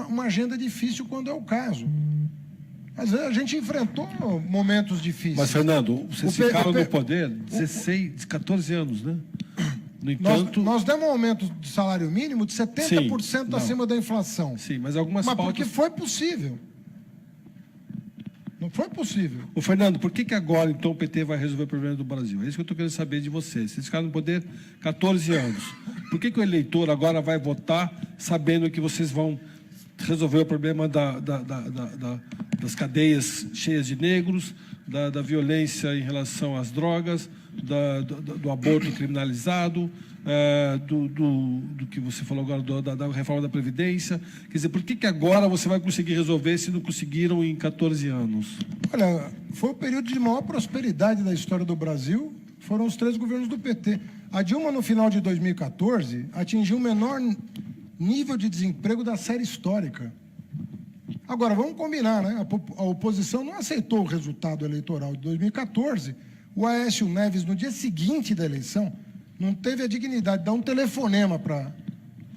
[SPEAKER 1] uma agenda difícil quando é o caso. Mas a gente enfrentou momentos difíceis.
[SPEAKER 3] Mas, Fernando, vocês ficaram no poder 14 anos, né? No entanto...
[SPEAKER 1] Nós demos um aumento de salário mínimo de 70% acima da inflação.
[SPEAKER 3] Sim, mas algumas pautas...
[SPEAKER 1] porque foi possível. Não foi possível.
[SPEAKER 3] Ô, Fernando, por que agora, então, o PT vai resolver o problema do Brasil? É isso que eu estou querendo saber de vocês. Vocês ficaram no poder 14 anos. Por que o eleitor agora vai votar sabendo que vocês vão resolver o problema das cadeias cheias de negros, da violência em relação às drogas, do aborto criminalizado, do que você falou agora, da reforma da Previdência? Quer dizer, por que agora você vai conseguir resolver se não conseguiram em 14 anos?
[SPEAKER 1] Olha, foi o período de maior prosperidade da história do Brasil, foram os 3 governos do PT. A Dilma, no final de 2014, atingiu o menor nível de desemprego da série histórica. Agora, vamos combinar, né? A oposição não aceitou o resultado eleitoral de 2014. O Aécio Neves, no dia seguinte da eleição, não teve a dignidade de dar um telefonema para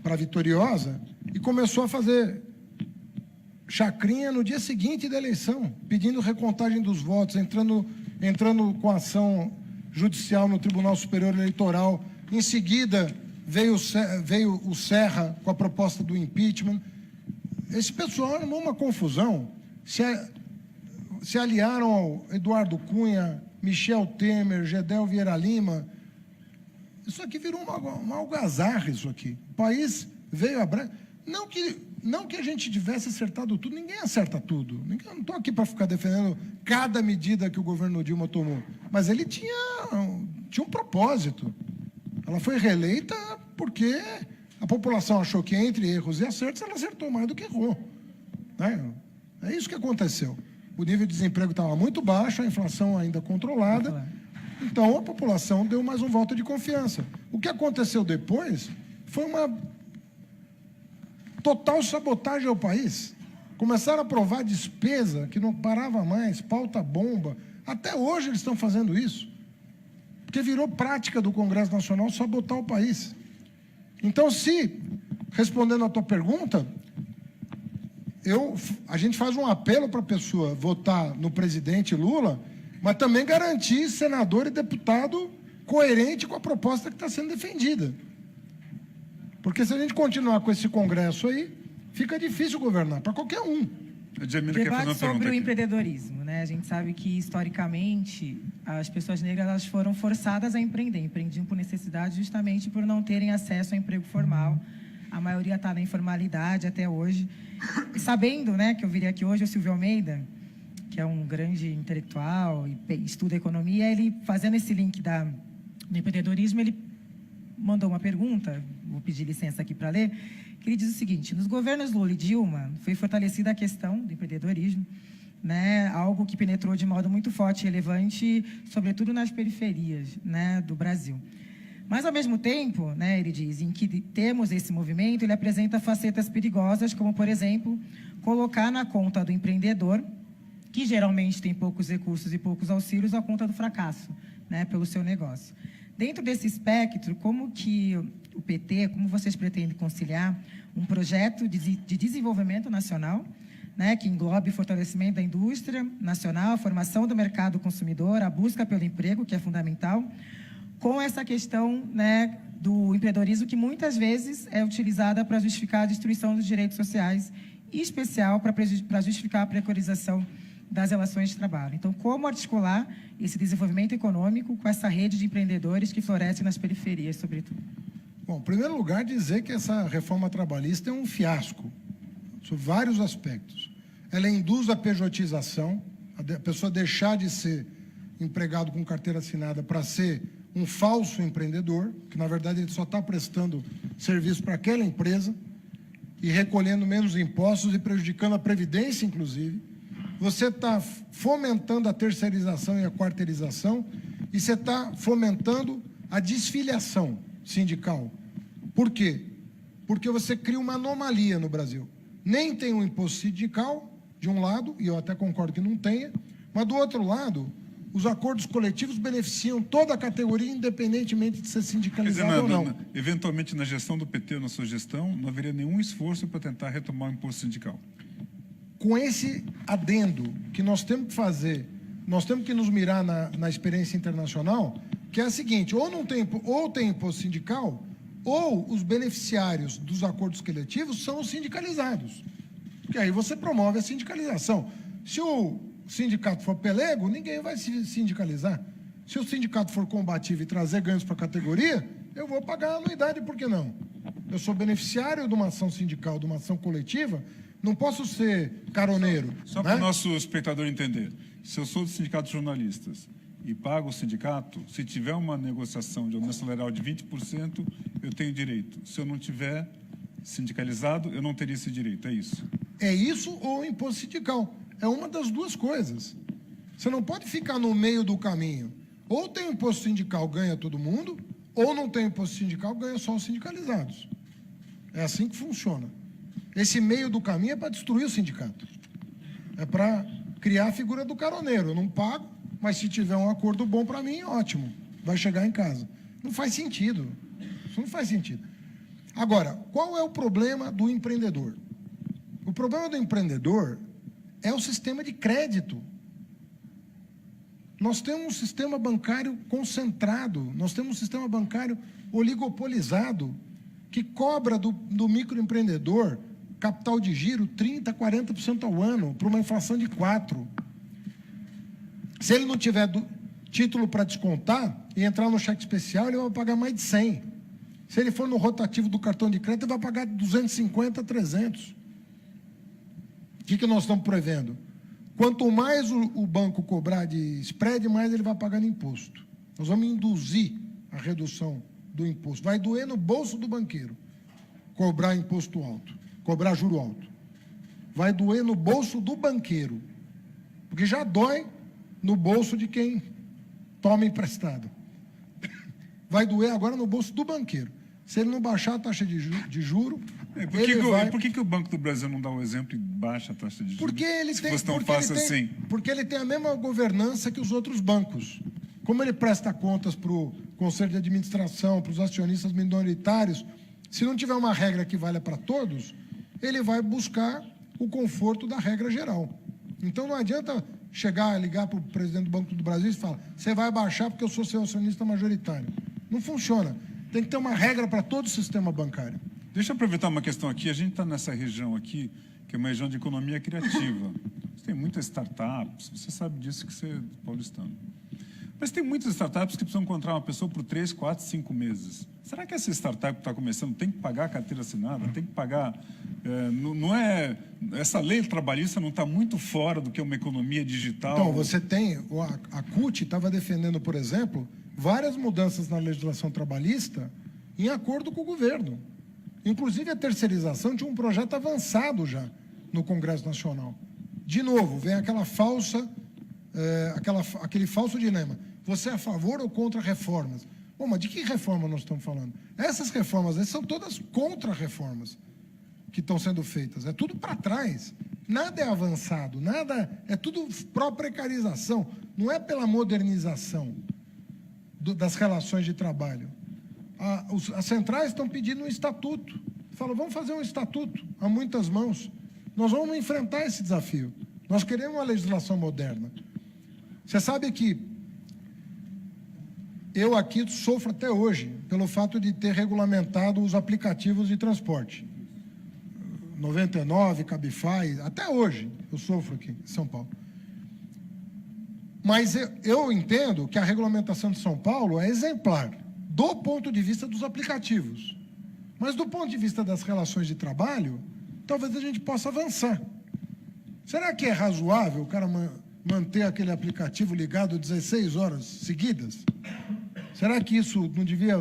[SPEAKER 1] a Vitoriosa e começou a fazer chacrinha no dia seguinte da eleição, pedindo recontagem dos votos, entrando com ação judicial no Tribunal Superior Eleitoral. Em seguida, veio o Serra com a proposta do impeachment. Esse pessoal armou uma confusão. se aliaram ao Eduardo Cunha, Michel Temer, Gedel Vieira Lima. Isso aqui virou uma algazarra, isso aqui. O país veio a branco. Não que a gente tivesse acertado tudo, ninguém acerta tudo. Eu não estou aqui para ficar defendendo cada medida que o governo Dilma tomou. Mas ele tinha um propósito. Ela foi reeleita porque a população achou que entre erros e acertos ela acertou mais do que errou. Né? É isso que aconteceu. O nível de desemprego estava muito baixo, a inflação ainda controlada. Então, a população deu mais um voto de confiança. O que aconteceu depois foi uma total sabotagem ao país. Começaram a aprovar despesa que não parava mais, pauta-bomba. Até hoje eles estão fazendo isso. Porque virou prática do Congresso Nacional sabotar o país. Então, respondendo à tua pergunta, a gente faz um apelo para a pessoa votar no presidente Lula, mas também garantir senador e deputado coerente com a proposta que está sendo defendida. Porque se a gente continuar com esse Congresso aí, fica difícil governar para qualquer um.
[SPEAKER 5] Debate sobre o empreendedorismo, né? A gente sabe que, historicamente, as pessoas negras elas foram forçadas a empreender. Empreendiam por necessidade justamente por não terem acesso ao emprego formal. A maioria está na informalidade até hoje. E sabendo, né, que eu viria aqui hoje o Silvio Almeida, que é um grande intelectual e estuda economia, ele, fazendo esse link do empreendedorismo, ele mandou uma pergunta, vou pedir licença aqui para ler, que ele diz o seguinte: nos governos Lula e Dilma foi fortalecida a questão do empreendedorismo, né, algo que penetrou de modo muito forte e relevante, sobretudo nas periferias, né, do Brasil. Mas, ao mesmo tempo, né, ele diz, em que temos esse movimento, ele apresenta facetas perigosas, como, por exemplo, colocar na conta do empreendedor, que geralmente tem poucos recursos e poucos auxílios, a conta do fracasso, né, pelo seu negócio. Dentro desse espectro, como que o PT, como vocês pretendem conciliar um projeto de desenvolvimento nacional, né, que englobe o fortalecimento da indústria nacional, a formação do mercado consumidor, a busca pelo emprego, que é fundamental, com essa questão, né, do empreendedorismo, que muitas vezes é utilizada para justificar a destruição dos direitos sociais, em especial para justificar a precarização das relações de trabalho. Então, como articular esse desenvolvimento econômico com essa rede de empreendedores que floresce nas periferias, sobretudo?
[SPEAKER 1] Bom, em primeiro lugar, dizer que essa reforma trabalhista é um fiasco, sob vários aspectos. Ela induz a pejotização, a pessoa deixar de ser empregado com carteira assinada para ser um falso empreendedor, que, na verdade, ele só está prestando serviço para aquela empresa e recolhendo menos impostos e prejudicando a Previdência, inclusive. Você está fomentando a terceirização e a quarteirização e você está fomentando a desfiliação sindical. Por quê? Porque você cria uma anomalia no Brasil. Nem tem um imposto sindical, de um lado, e eu até concordo que não tenha, mas, do outro lado, os acordos coletivos beneficiam toda a categoria, independentemente de ser sindicalizado ou não.
[SPEAKER 2] Eventualmente, na gestão do PT, na sua gestão, não haveria nenhum esforço para tentar retomar o imposto sindical.
[SPEAKER 1] Com esse adendo que nós temos que fazer, nós temos que nos mirar na experiência internacional, que é a seguinte: ou tem imposto sindical, ou os beneficiários dos acordos coletivos são os sindicalizados. Porque aí você promove a sindicalização. Se o sindicato for pelego, ninguém vai se sindicalizar. Se o sindicato for combativo e trazer ganhos para a categoria, eu vou pagar a anuidade, por que não? Eu sou beneficiário de uma ação sindical, de uma ação coletiva, não posso ser caroneiro.
[SPEAKER 2] Só para o nosso espectador entender, se eu sou do sindicato de jornalistas e pago o sindicato, se tiver uma negociação de aumento salarial de 20%, eu tenho direito. Se eu não tiver sindicalizado, eu não teria esse direito, é isso?
[SPEAKER 1] É isso ou imposto sindical. É uma das duas coisas. Você não pode ficar no meio do caminho. Ou tem imposto sindical, ganha todo mundo, ou não tem imposto sindical, ganha só os sindicalizados. É assim que funciona. Esse meio do caminho é para destruir o sindicato. É para criar a figura do caroneiro. Eu não pago, mas se tiver um acordo bom para mim, ótimo. Vai chegar em casa. Não faz sentido. Isso não faz sentido. Agora, qual é o problema do empreendedor? O problema do empreendedor é o sistema de crédito. Nós temos um sistema bancário concentrado, nós temos um sistema bancário oligopolizado, que cobra do microempreendedor capital de giro 30%, 40% ao ano, para uma inflação de 4%. Se ele não tiver título para descontar e entrar no cheque especial, ele vai pagar mais de 100. Se ele for no rotativo do cartão de crédito, ele vai pagar 250, 300. O que nós estamos prevendo? Quanto mais o banco cobrar de spread, mais ele vai pagar no imposto. Nós vamos induzir a redução do imposto. Vai doer no bolso do banqueiro cobrar imposto alto, cobrar juro alto. Vai doer no bolso do banqueiro, porque já dói no bolso de quem toma emprestado. Vai doer agora no bolso do banqueiro. Se ele não baixar a taxa de juro,
[SPEAKER 2] por que o Banco do Brasil não dá o exemplo e baixa a taxa de juros?
[SPEAKER 1] Porque ele
[SPEAKER 2] se
[SPEAKER 1] tem,
[SPEAKER 2] fosse tão fácil assim.
[SPEAKER 1] Porque ele tem a mesma governança que os outros bancos. Como ele presta contas para o Conselho de Administração, para os acionistas minoritários, se não tiver uma regra que valha para todos, ele vai buscar o conforto da regra geral. Então não adianta chegar, ligar para o presidente do Banco do Brasil e falar: você vai baixar porque eu sou seu acionista majoritário. Não funciona. Tem que ter uma regra para todo o sistema bancário.
[SPEAKER 2] Deixa eu aproveitar uma questão aqui. A gente está nessa região aqui, que é uma região de economia criativa. Tem muitas startups, você sabe disso que você é paulistano. Mas tem muitas startups que precisam encontrar uma pessoa por 3, 4, 5 meses. Será que essa startup que está começando tem que pagar a carteira assinada? Tem que pagar... essa lei trabalhista não está muito fora do que é uma economia digital?
[SPEAKER 1] Então, você tem... A CUT estava defendendo, por exemplo, várias mudanças na legislação trabalhista em acordo com o governo. Inclusive, a terceirização tinha um projeto avançado já no Congresso Nacional. De novo, vem aquela falsa... aquele falso dilema. Você é a favor ou contra reformas? Bom, mas de que reforma nós estamos falando? Essas reformas são todas contra-reformas que estão sendo feitas. É tudo para trás. Nada é avançado, nada... É tudo pró-precarização. Não é pela modernização das relações de trabalho. As centrais estão pedindo um estatuto. Falam, vamos fazer um estatuto a muitas mãos. Nós vamos enfrentar esse desafio. Nós queremos uma legislação moderna. Você sabe que eu aqui sofro até hoje pelo fato de ter regulamentado os aplicativos de transporte. 99, Cabify, até hoje eu sofro aqui em São Paulo. Mas eu entendo que a regulamentação de São Paulo é exemplar do ponto de vista dos aplicativos. Mas do ponto de vista das relações de trabalho, talvez a gente possa avançar. Será que é razoável o cara manter aquele aplicativo ligado 16 horas seguidas? Será que isso não devia...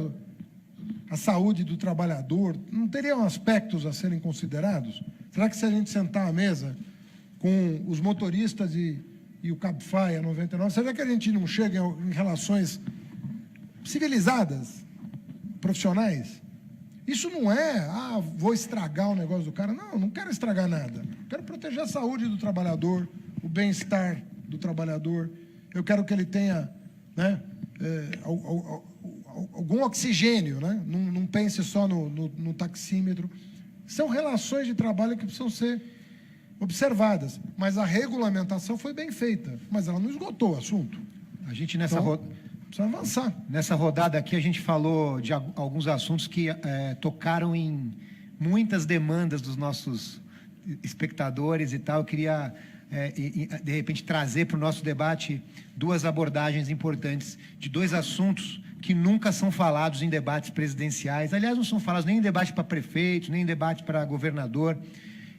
[SPEAKER 1] A saúde do trabalhador, não teriam aspectos a serem considerados? Será que se a gente sentar à mesa com os motoristas e o Cabify, a 99, será que a gente não chega em relações civilizadas, profissionais? Isso não é, vou estragar o negócio do cara. Não, não quero estragar nada. Quero proteger a saúde do trabalhador, o bem-estar do trabalhador. Eu quero que ele tenha, né, algum oxigênio, né? Não pense só no taxímetro. São relações de trabalho que precisam ser observadas. Mas a regulamentação foi bem feita, mas ela não esgotou o assunto.
[SPEAKER 4] A gente
[SPEAKER 1] precisa avançar.
[SPEAKER 4] Nessa rodada aqui, a gente falou de alguns assuntos que tocaram em muitas demandas dos nossos espectadores e tal. Eu queria, de repente, trazer para o nosso debate duas abordagens importantes de dois assuntos que nunca são falados em debates presidenciais. Aliás, não são falados nem em debate para prefeito, nem em debate para governador,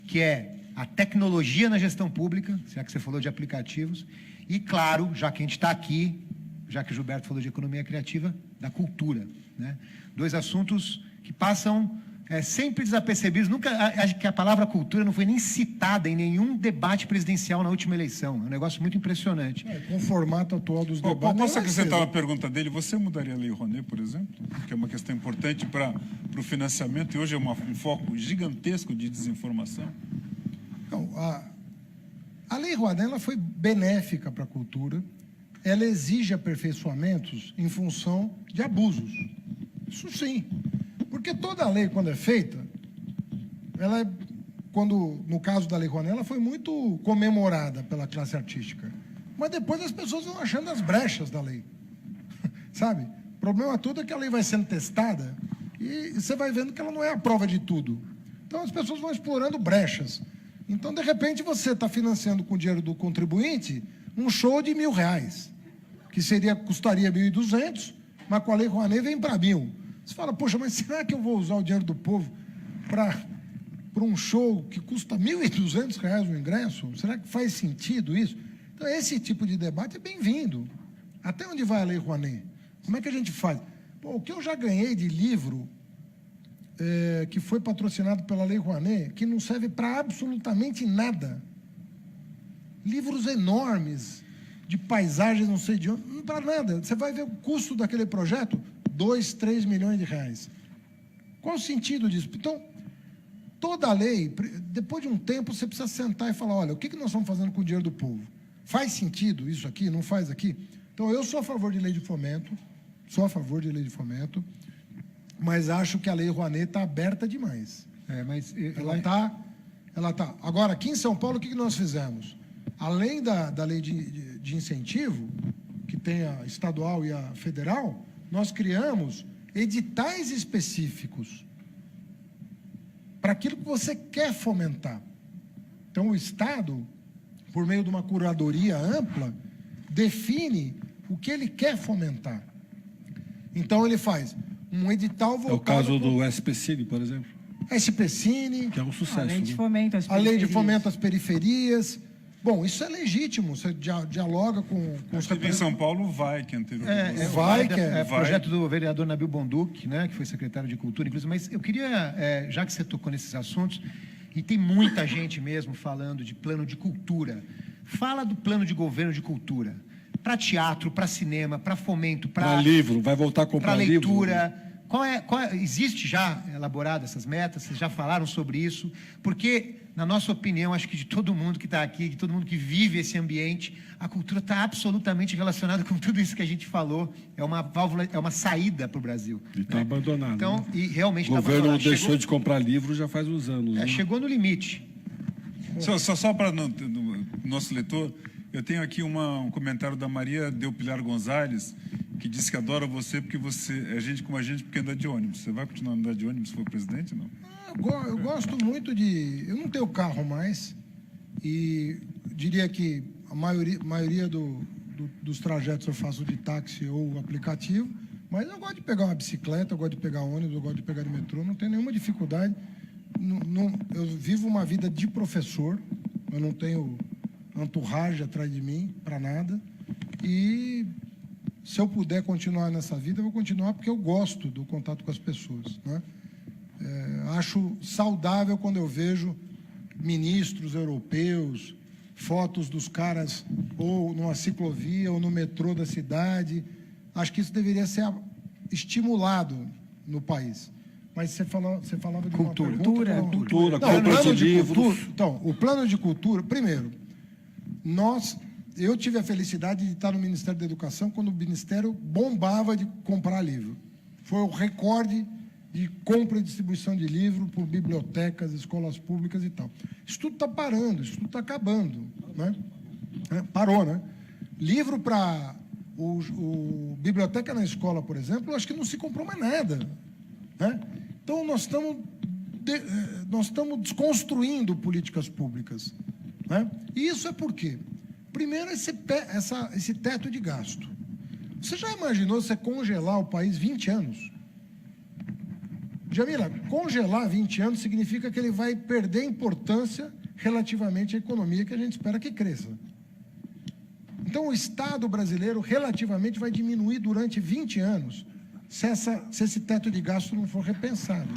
[SPEAKER 4] que é a tecnologia na gestão pública, já que você falou de aplicativos, e, claro, já que a gente está aqui, já que o Gilberto falou de economia criativa, da cultura, né? Dois assuntos que passam sempre desapercebidos. Nunca, acho que a palavra cultura não foi nem citada em nenhum debate presidencial na última eleição. É um negócio muito impressionante.
[SPEAKER 1] Com o formato atual dos debates...
[SPEAKER 2] Posso acrescentar uma pergunta dele? Você mudaria a Lei Rouanet, por exemplo? Que é uma questão importante para o financiamento e hoje é um foco gigantesco de desinformação.
[SPEAKER 1] Não, a Lei Rouanet ela foi benéfica para a cultura. Ela exige aperfeiçoamentos em função de abusos. Isso sim. Porque toda lei, quando é feita, no caso da Lei Rouanet, ela foi muito comemorada pela classe artística. Mas depois as pessoas vão achando as brechas da lei. Sabe? O problema todo é que a lei vai sendo testada e você vai vendo que ela não é a prova de tudo. Então, as pessoas vão explorando brechas. Então, de repente, você está financiando com o dinheiro do contribuinte um show de R$1.000, que custaria 1.200, mas com a Lei Rouanet vem para 1.000. Você fala, poxa, mas será que eu vou usar o dinheiro do povo para um show que custa R$1.200 o ingresso? Será que faz sentido isso? Então, esse tipo de debate é bem-vindo. Até onde vai a Lei Rouanet? Como é que a gente faz? Pô, o que eu já ganhei de livro que foi patrocinado pela Lei Rouanet, que não serve para absolutamente nada. Livros enormes, de paisagens, não sei de onde, não para nada. Você vai ver o custo daquele projeto, 2, 3 milhões de reais. Qual o sentido disso? Então, toda a lei, depois de um tempo, você precisa sentar e falar, olha, o que nós estamos fazendo com o dinheiro do povo? Faz sentido isso aqui? Não faz aqui? Então, eu sou a favor de lei de fomento, mas acho que a Lei Rouanet está aberta demais. Ela tá. Agora, aqui em São Paulo, o que nós fizemos? Além da lei de incentivo, que tem a estadual e a federal, nós criamos editais específicos para aquilo que você quer fomentar. Então, o Estado, por meio de uma curadoria ampla, define o que ele quer fomentar. Então, ele faz um edital voltado...
[SPEAKER 3] É o caso do SPCine, por exemplo.
[SPEAKER 1] SPCine...
[SPEAKER 3] Que é um sucesso.
[SPEAKER 5] A lei de fomento às
[SPEAKER 1] periferias. A lei de fomento às periferias. Bom, isso é legítimo, você dialoga com os
[SPEAKER 2] representantes. Em São Paulo, vai, que anterior.
[SPEAKER 4] Projeto do vereador Nabil Bonduc, né, que foi secretário de Cultura, inclusive. Mas eu queria, já que você tocou nesses assuntos, e tem muita gente mesmo falando de plano de cultura, fala do plano de governo de cultura. Para teatro, para cinema, para fomento, para
[SPEAKER 3] livro, vai voltar a comprar livro.
[SPEAKER 4] Para leitura. Existe já elaborado essas metas? Vocês já falaram sobre isso? Porque, na nossa opinião, acho que de todo mundo que está aqui, de todo mundo que vive esse ambiente, a cultura está absolutamente relacionada com tudo isso que a gente falou. É uma válvula, é uma saída para o Brasil.
[SPEAKER 3] E está abandonado.
[SPEAKER 4] Então,
[SPEAKER 3] né?
[SPEAKER 4] E realmente
[SPEAKER 3] o governo deixou de comprar livro já faz uns anos. Né?
[SPEAKER 4] Chegou no limite.
[SPEAKER 2] Só para o nosso leitor... Eu tenho aqui um comentário da Maria Del Pilar Gonzalez, que disse que adora você porque você é gente como a gente porque anda de ônibus. Você vai continuar a andar de ônibus se for presidente, não?
[SPEAKER 1] Eu gosto muito de... Eu não tenho carro mais e diria que a maioria dos trajetos eu faço de táxi ou aplicativo, mas eu gosto de pegar uma bicicleta, eu gosto de pegar ônibus, eu gosto de pegar de metrô, não tenho nenhuma dificuldade. Eu vivo uma vida de professor, eu não tenho... entourage atrás de mim, para nada. E se eu puder continuar nessa vida, eu vou continuar porque eu gosto do contato com as pessoas. Né? Acho saudável quando eu vejo ministros europeus, fotos dos caras ou numa ciclovia ou no metrô da cidade. Acho que isso deveria ser estimulado no país. Mas você falava de
[SPEAKER 3] cultura.
[SPEAKER 1] Uma
[SPEAKER 3] Cultura, compra de livros.
[SPEAKER 1] Então, o plano de cultura, primeiro, eu tive a felicidade de estar no Ministério da Educação quando o Ministério bombava de comprar livro. Foi o recorde de compra e distribuição de livro por bibliotecas, escolas públicas e tal. Isso tudo está parando, isso tudo está acabando. Né? Parou, né? Livro para biblioteca na escola, por exemplo, acho que não se comprou mais nada. Né? Então, nós estamos desconstruindo políticas públicas. Né? E isso é por quê? Primeiro, esse teto de gasto. Você já imaginou você congelar o país 20 anos? Jamila, congelar 20 anos significa que ele vai perder importância relativamente à economia que a gente espera que cresça. Então, o Estado brasileiro relativamente vai diminuir durante 20 anos se esse teto de gasto não for repensado.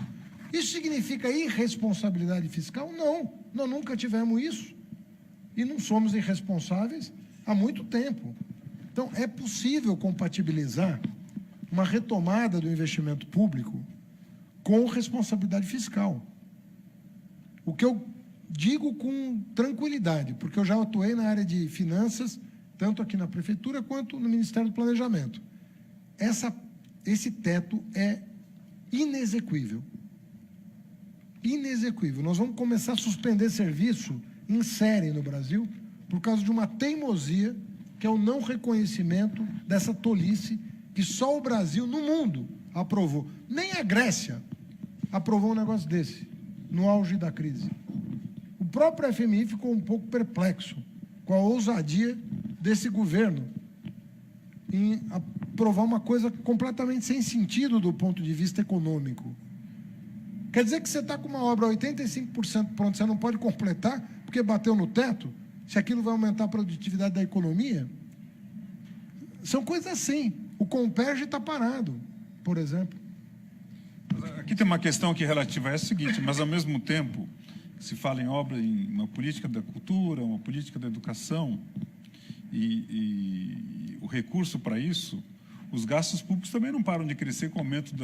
[SPEAKER 1] Isso significa irresponsabilidade fiscal? Não, nós nunca tivemos isso. E não somos irresponsáveis há muito tempo. Então, é possível compatibilizar uma retomada do investimento público com responsabilidade fiscal. O que eu digo com tranquilidade, porque eu já atuei na área de finanças, tanto aqui na Prefeitura quanto no Ministério do Planejamento. Esse teto é inexequível. Inexequível. Nós vamos começar a suspender serviço em série no Brasil, por causa de uma teimosia, que é o não reconhecimento dessa tolice que só o Brasil, no mundo, aprovou. Nem a Grécia aprovou um negócio desse. no auge da crise. O próprio FMI ficou um pouco perplexo com a ousadia desse governo em aprovar uma coisa completamente sem sentido do ponto de vista econômico. Quer dizer que você está com uma obra 85% pronta, você não pode completar porque bateu no teto? Se aquilo vai aumentar a produtividade da economia? São coisas assim. O Comperj está parado, por exemplo.
[SPEAKER 2] Aqui tem uma questão que relativa a essa seguinte, mas ao mesmo tempo se fala em obra, em uma política da cultura, uma política da educação e o recurso para isso, os gastos públicos também não param de crescer com o aumento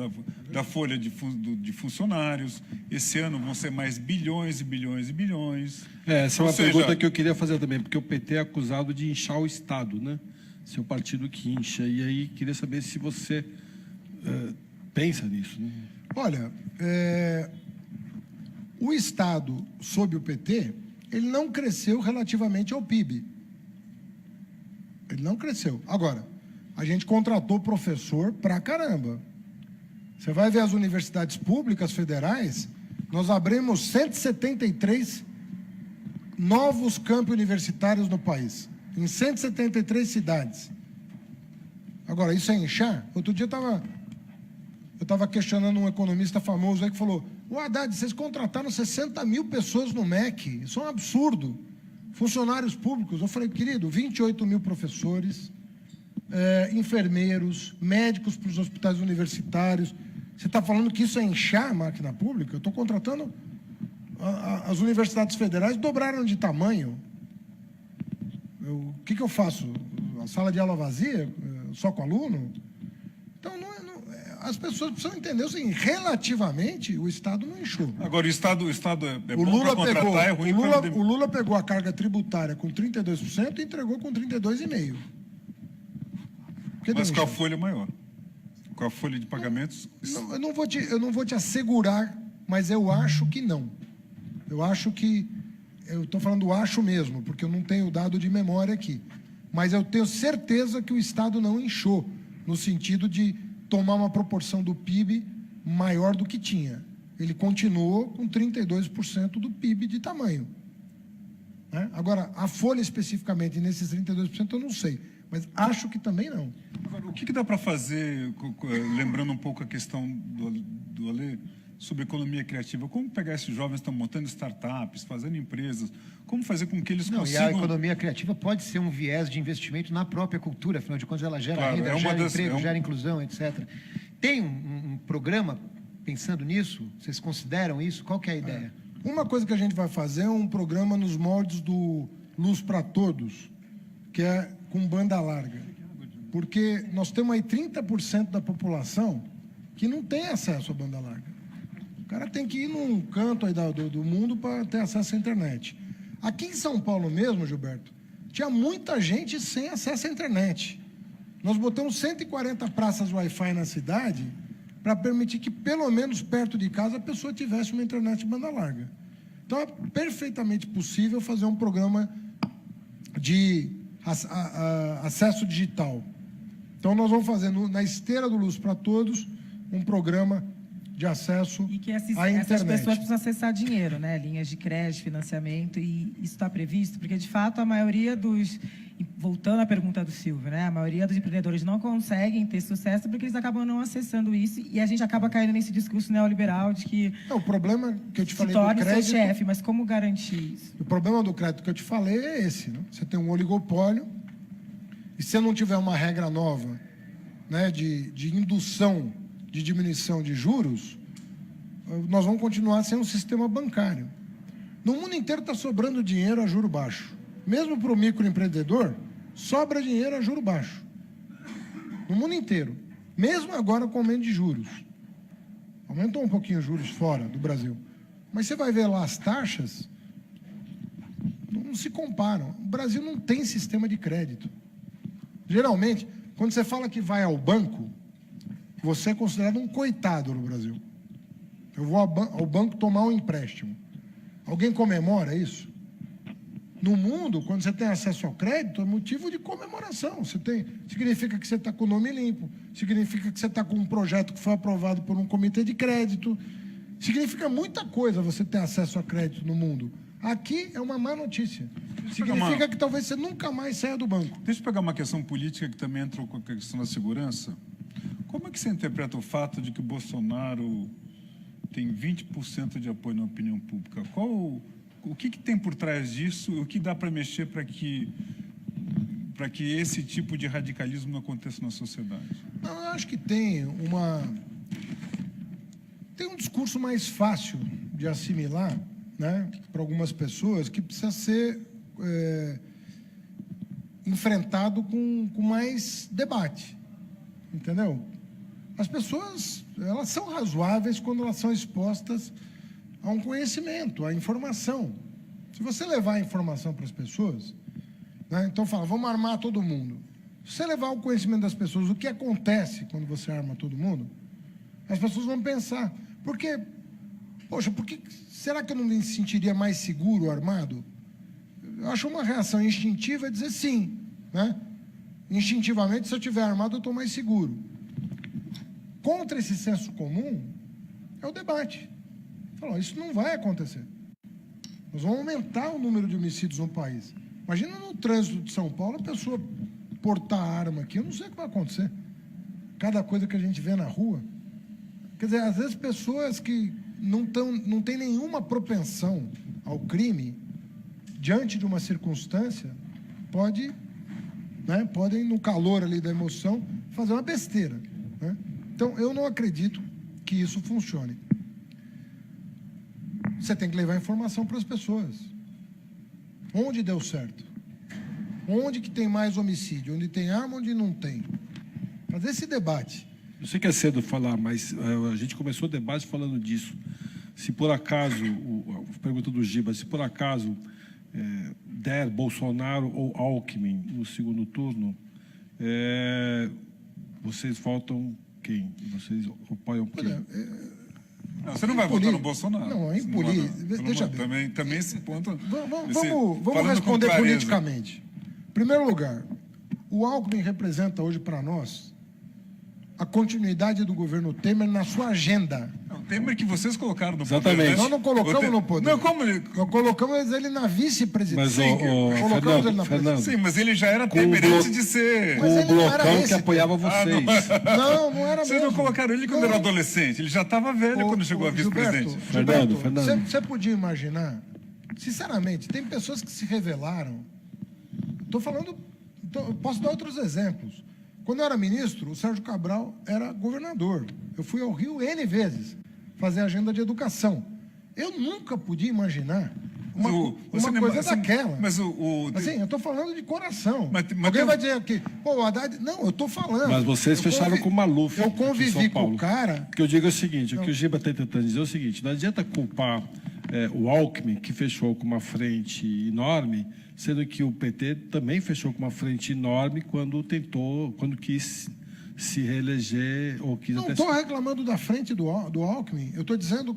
[SPEAKER 2] da folha de funcionários. Esse ano vão ser mais bilhões e bilhões e bilhões.
[SPEAKER 3] Essa é uma pergunta que eu queria fazer também, porque o PT é acusado de inchar o Estado, né? Seu partido que incha. E aí queria saber se você pensa nisso, né?
[SPEAKER 1] Olha, o Estado, sob o PT, ele não cresceu relativamente ao PIB. Ele não cresceu. Agora, a gente contratou professor pra caramba. Você vai ver as universidades públicas federais, nós abrimos 173 novos campos universitários no país, em 173 cidades. Agora, isso é inchar? Outro dia eu estava questionando um economista famoso aí que falou: o Haddad, vocês contrataram 60 mil pessoas no MEC, isso é um absurdo. Funcionários públicos, eu falei, querido, 28 mil professores, enfermeiros, médicos para os hospitais universitários. Você está falando que isso é inchar a máquina pública? Eu estou contratando... As universidades federais dobraram de tamanho. O que eu faço? A sala de aula vazia? Só com aluno? Então, as pessoas precisam entender o seguinte: relativamente, o Estado não inchou.
[SPEAKER 2] Agora, o Estado é bom para contratar, é ruim para...
[SPEAKER 1] O Lula pegou a carga tributária com 32% e entregou com 32,5%.
[SPEAKER 2] Mas com a folha maior. Com a folha de pagamentos...
[SPEAKER 1] Eu não vou te assegurar, mas eu acho que não. Eu acho que... Eu estou falando acho mesmo, porque eu não tenho dado de memória aqui. Mas eu tenho certeza que o Estado não inchou, no sentido de tomar uma proporção do PIB maior do que tinha. Ele continuou com 32% do PIB de tamanho. Né? Agora, a folha especificamente, nesses 32%, eu não sei. Mas acho que também não.
[SPEAKER 2] Agora, o que dá para fazer, lembrando um pouco a questão do Alê, sobre economia criativa? Como pegar esses jovens que estão montando startups, fazendo empresas? Como fazer com que eles consigam...
[SPEAKER 4] E a economia criativa pode ser um viés de investimento na própria cultura, afinal de contas ela gera renda, gera emprego, gera inclusão, etc. Tem um programa pensando nisso? Vocês consideram isso? Qual que é a ideia?
[SPEAKER 1] Uma coisa que a gente vai fazer é um programa nos moldes do Luz para Todos, que é com banda larga. Porque nós temos aí 30% da população que não tem acesso à banda larga. O cara tem que ir num canto aí do mundo para ter acesso à internet. Aqui em São Paulo mesmo, Gilberto, tinha muita gente sem acesso à internet. Nós botamos 140 praças Wi-Fi na cidade para permitir que, pelo menos perto de casa, a pessoa tivesse uma internet de banda larga. Então, é perfeitamente possível fazer um programa de acesso digital. Então, nós vamos fazer, na esteira do Luz para Todos, um programa de acesso
[SPEAKER 5] e que
[SPEAKER 1] à
[SPEAKER 5] essas
[SPEAKER 1] internet.
[SPEAKER 5] pessoas precisam acessar dinheiro, né? Linhas de crédito, financiamento, e isso está previsto, porque, de fato, a maioria dos... Voltando à pergunta do Silvio, né? A maioria dos empreendedores não conseguem ter sucesso porque eles acabam não acessando isso, e a gente acaba caindo nesse discurso neoliberal de que...
[SPEAKER 1] O problema que eu te falei
[SPEAKER 5] do crédito...
[SPEAKER 1] seu
[SPEAKER 5] chefe, mas como garantir isso?
[SPEAKER 1] O problema do crédito que eu te falei é esse, né? Você tem um oligopólio, e se não tiver uma regra nova, né, de indução, de diminuição de juros, nós vamos continuar sem um sistema bancário. No mundo inteiro está sobrando dinheiro a juro baixo. Mesmo para o microempreendedor, sobra dinheiro a juro baixo. No mundo inteiro. Mesmo agora com aumento de juros. Aumentou um pouquinho os juros fora do Brasil. Mas você vai ver lá as taxas, não se comparam. O Brasil não tem sistema de crédito. Geralmente, quando você fala que vai ao banco, você é considerado um coitado no Brasil. Eu vou ao banco tomar um empréstimo. Alguém comemora isso? No mundo, quando você tem acesso ao crédito, é motivo de comemoração. Significa que você está com o nome limpo, significa que você está com um projeto que foi aprovado por um comitê de crédito. Significa muita coisa você ter acesso a crédito no mundo. Aqui é uma má notícia. Significa que talvez você nunca mais saia do banco.
[SPEAKER 2] Deixa eu pegar uma questão política que também entrou com a questão da segurança. Como é que você interpreta o fato de que o Bolsonaro tem 20% de apoio na opinião pública? O que tem por trás disso? O que dá para mexer para que esse tipo de radicalismo não aconteça na sociedade?
[SPEAKER 1] Não, eu acho que tem um discurso mais fácil de assimilar, né, para algumas pessoas, que precisa ser enfrentado com mais debate, entendeu? As pessoas, elas são razoáveis quando elas são expostas a um conhecimento, a informação. Se você levar a informação para as pessoas, né, então fala, vamos armar todo mundo. Se você levar o conhecimento das pessoas, o que acontece quando você arma todo mundo, as pessoas vão pensar, poxa, será que eu não me sentiria mais seguro armado? Eu acho uma reação instintiva dizer sim, né? Instintivamente, se eu estiver armado, eu estou mais seguro. Contra esse senso comum é o debate. Falou, isso não vai acontecer. Nós vamos aumentar o número de homicídios no país. Imagina no trânsito de São Paulo, a pessoa portar arma aqui, eu não sei o que vai acontecer. Cada coisa que a gente vê na rua. Quer dizer, às vezes pessoas que não têm nenhuma propensão ao crime, diante de uma circunstância, podem, no calor ali da emoção, fazer uma besteira, né? Então, eu não acredito que isso funcione. Você tem que levar informação para as pessoas. Onde deu certo? Onde que tem mais homicídio? Onde tem arma, onde não tem? Fazer esse debate.
[SPEAKER 3] Eu sei que é cedo falar, mas a gente começou o debate falando disso. Se por acaso, a pergunta do Giba, se por acaso der Bolsonaro ou Alckmin no segundo turno, vocês votam quem? Vocês apoiam quem?
[SPEAKER 2] Não, você não vai votar no Bolsonaro.
[SPEAKER 1] Não, é impolir. Deixa eu ver.
[SPEAKER 2] Também esse ponto...
[SPEAKER 1] Vamos responder politicamente. Em primeiro lugar, o Alckmin representa hoje para nós a continuidade do governo Temer na sua agenda.
[SPEAKER 2] O Temer que vocês colocaram no
[SPEAKER 3] Exatamente.
[SPEAKER 2] poder.
[SPEAKER 1] Nós não colocamos no poder.
[SPEAKER 2] Não, como ele...
[SPEAKER 1] Nós colocamos ele na vice-presidência.
[SPEAKER 3] Mas, Fernando,
[SPEAKER 2] sim, mas ele já era Temer antes de ser...
[SPEAKER 3] Com o blocão que apoiava vocês.
[SPEAKER 1] Não era
[SPEAKER 2] Vocês
[SPEAKER 1] mesmo.
[SPEAKER 2] não colocaram ele quando era adolescente. Ele já estava velho quando chegou a vice-presidente.
[SPEAKER 3] Fernando.
[SPEAKER 1] Você podia imaginar, sinceramente, tem pessoas que se revelaram. Estou falando... Posso dar outros exemplos. Quando eu era ministro, o Sérgio Cabral era governador. Eu fui ao Rio N vezes fazer agenda de educação. Eu nunca podia imaginar uma coisa daquela.
[SPEAKER 2] Mas
[SPEAKER 1] assim, eu estou falando de coração. Alguém vai dizer que, o Haddad... Não, eu estou falando.
[SPEAKER 3] Mas vocês fecharam com o Maluf.
[SPEAKER 1] Eu convivi com o cara...
[SPEAKER 3] O que eu digo é o seguinte, o que o Giba está tentando dizer é o seguinte, não adianta culpar o Alckmin, que fechou com uma frente enorme, sendo que o PT também fechou com uma frente enorme quando quis se reeleger ou quis...
[SPEAKER 1] Não estou reclamando da frente do Alckmin, eu estou dizendo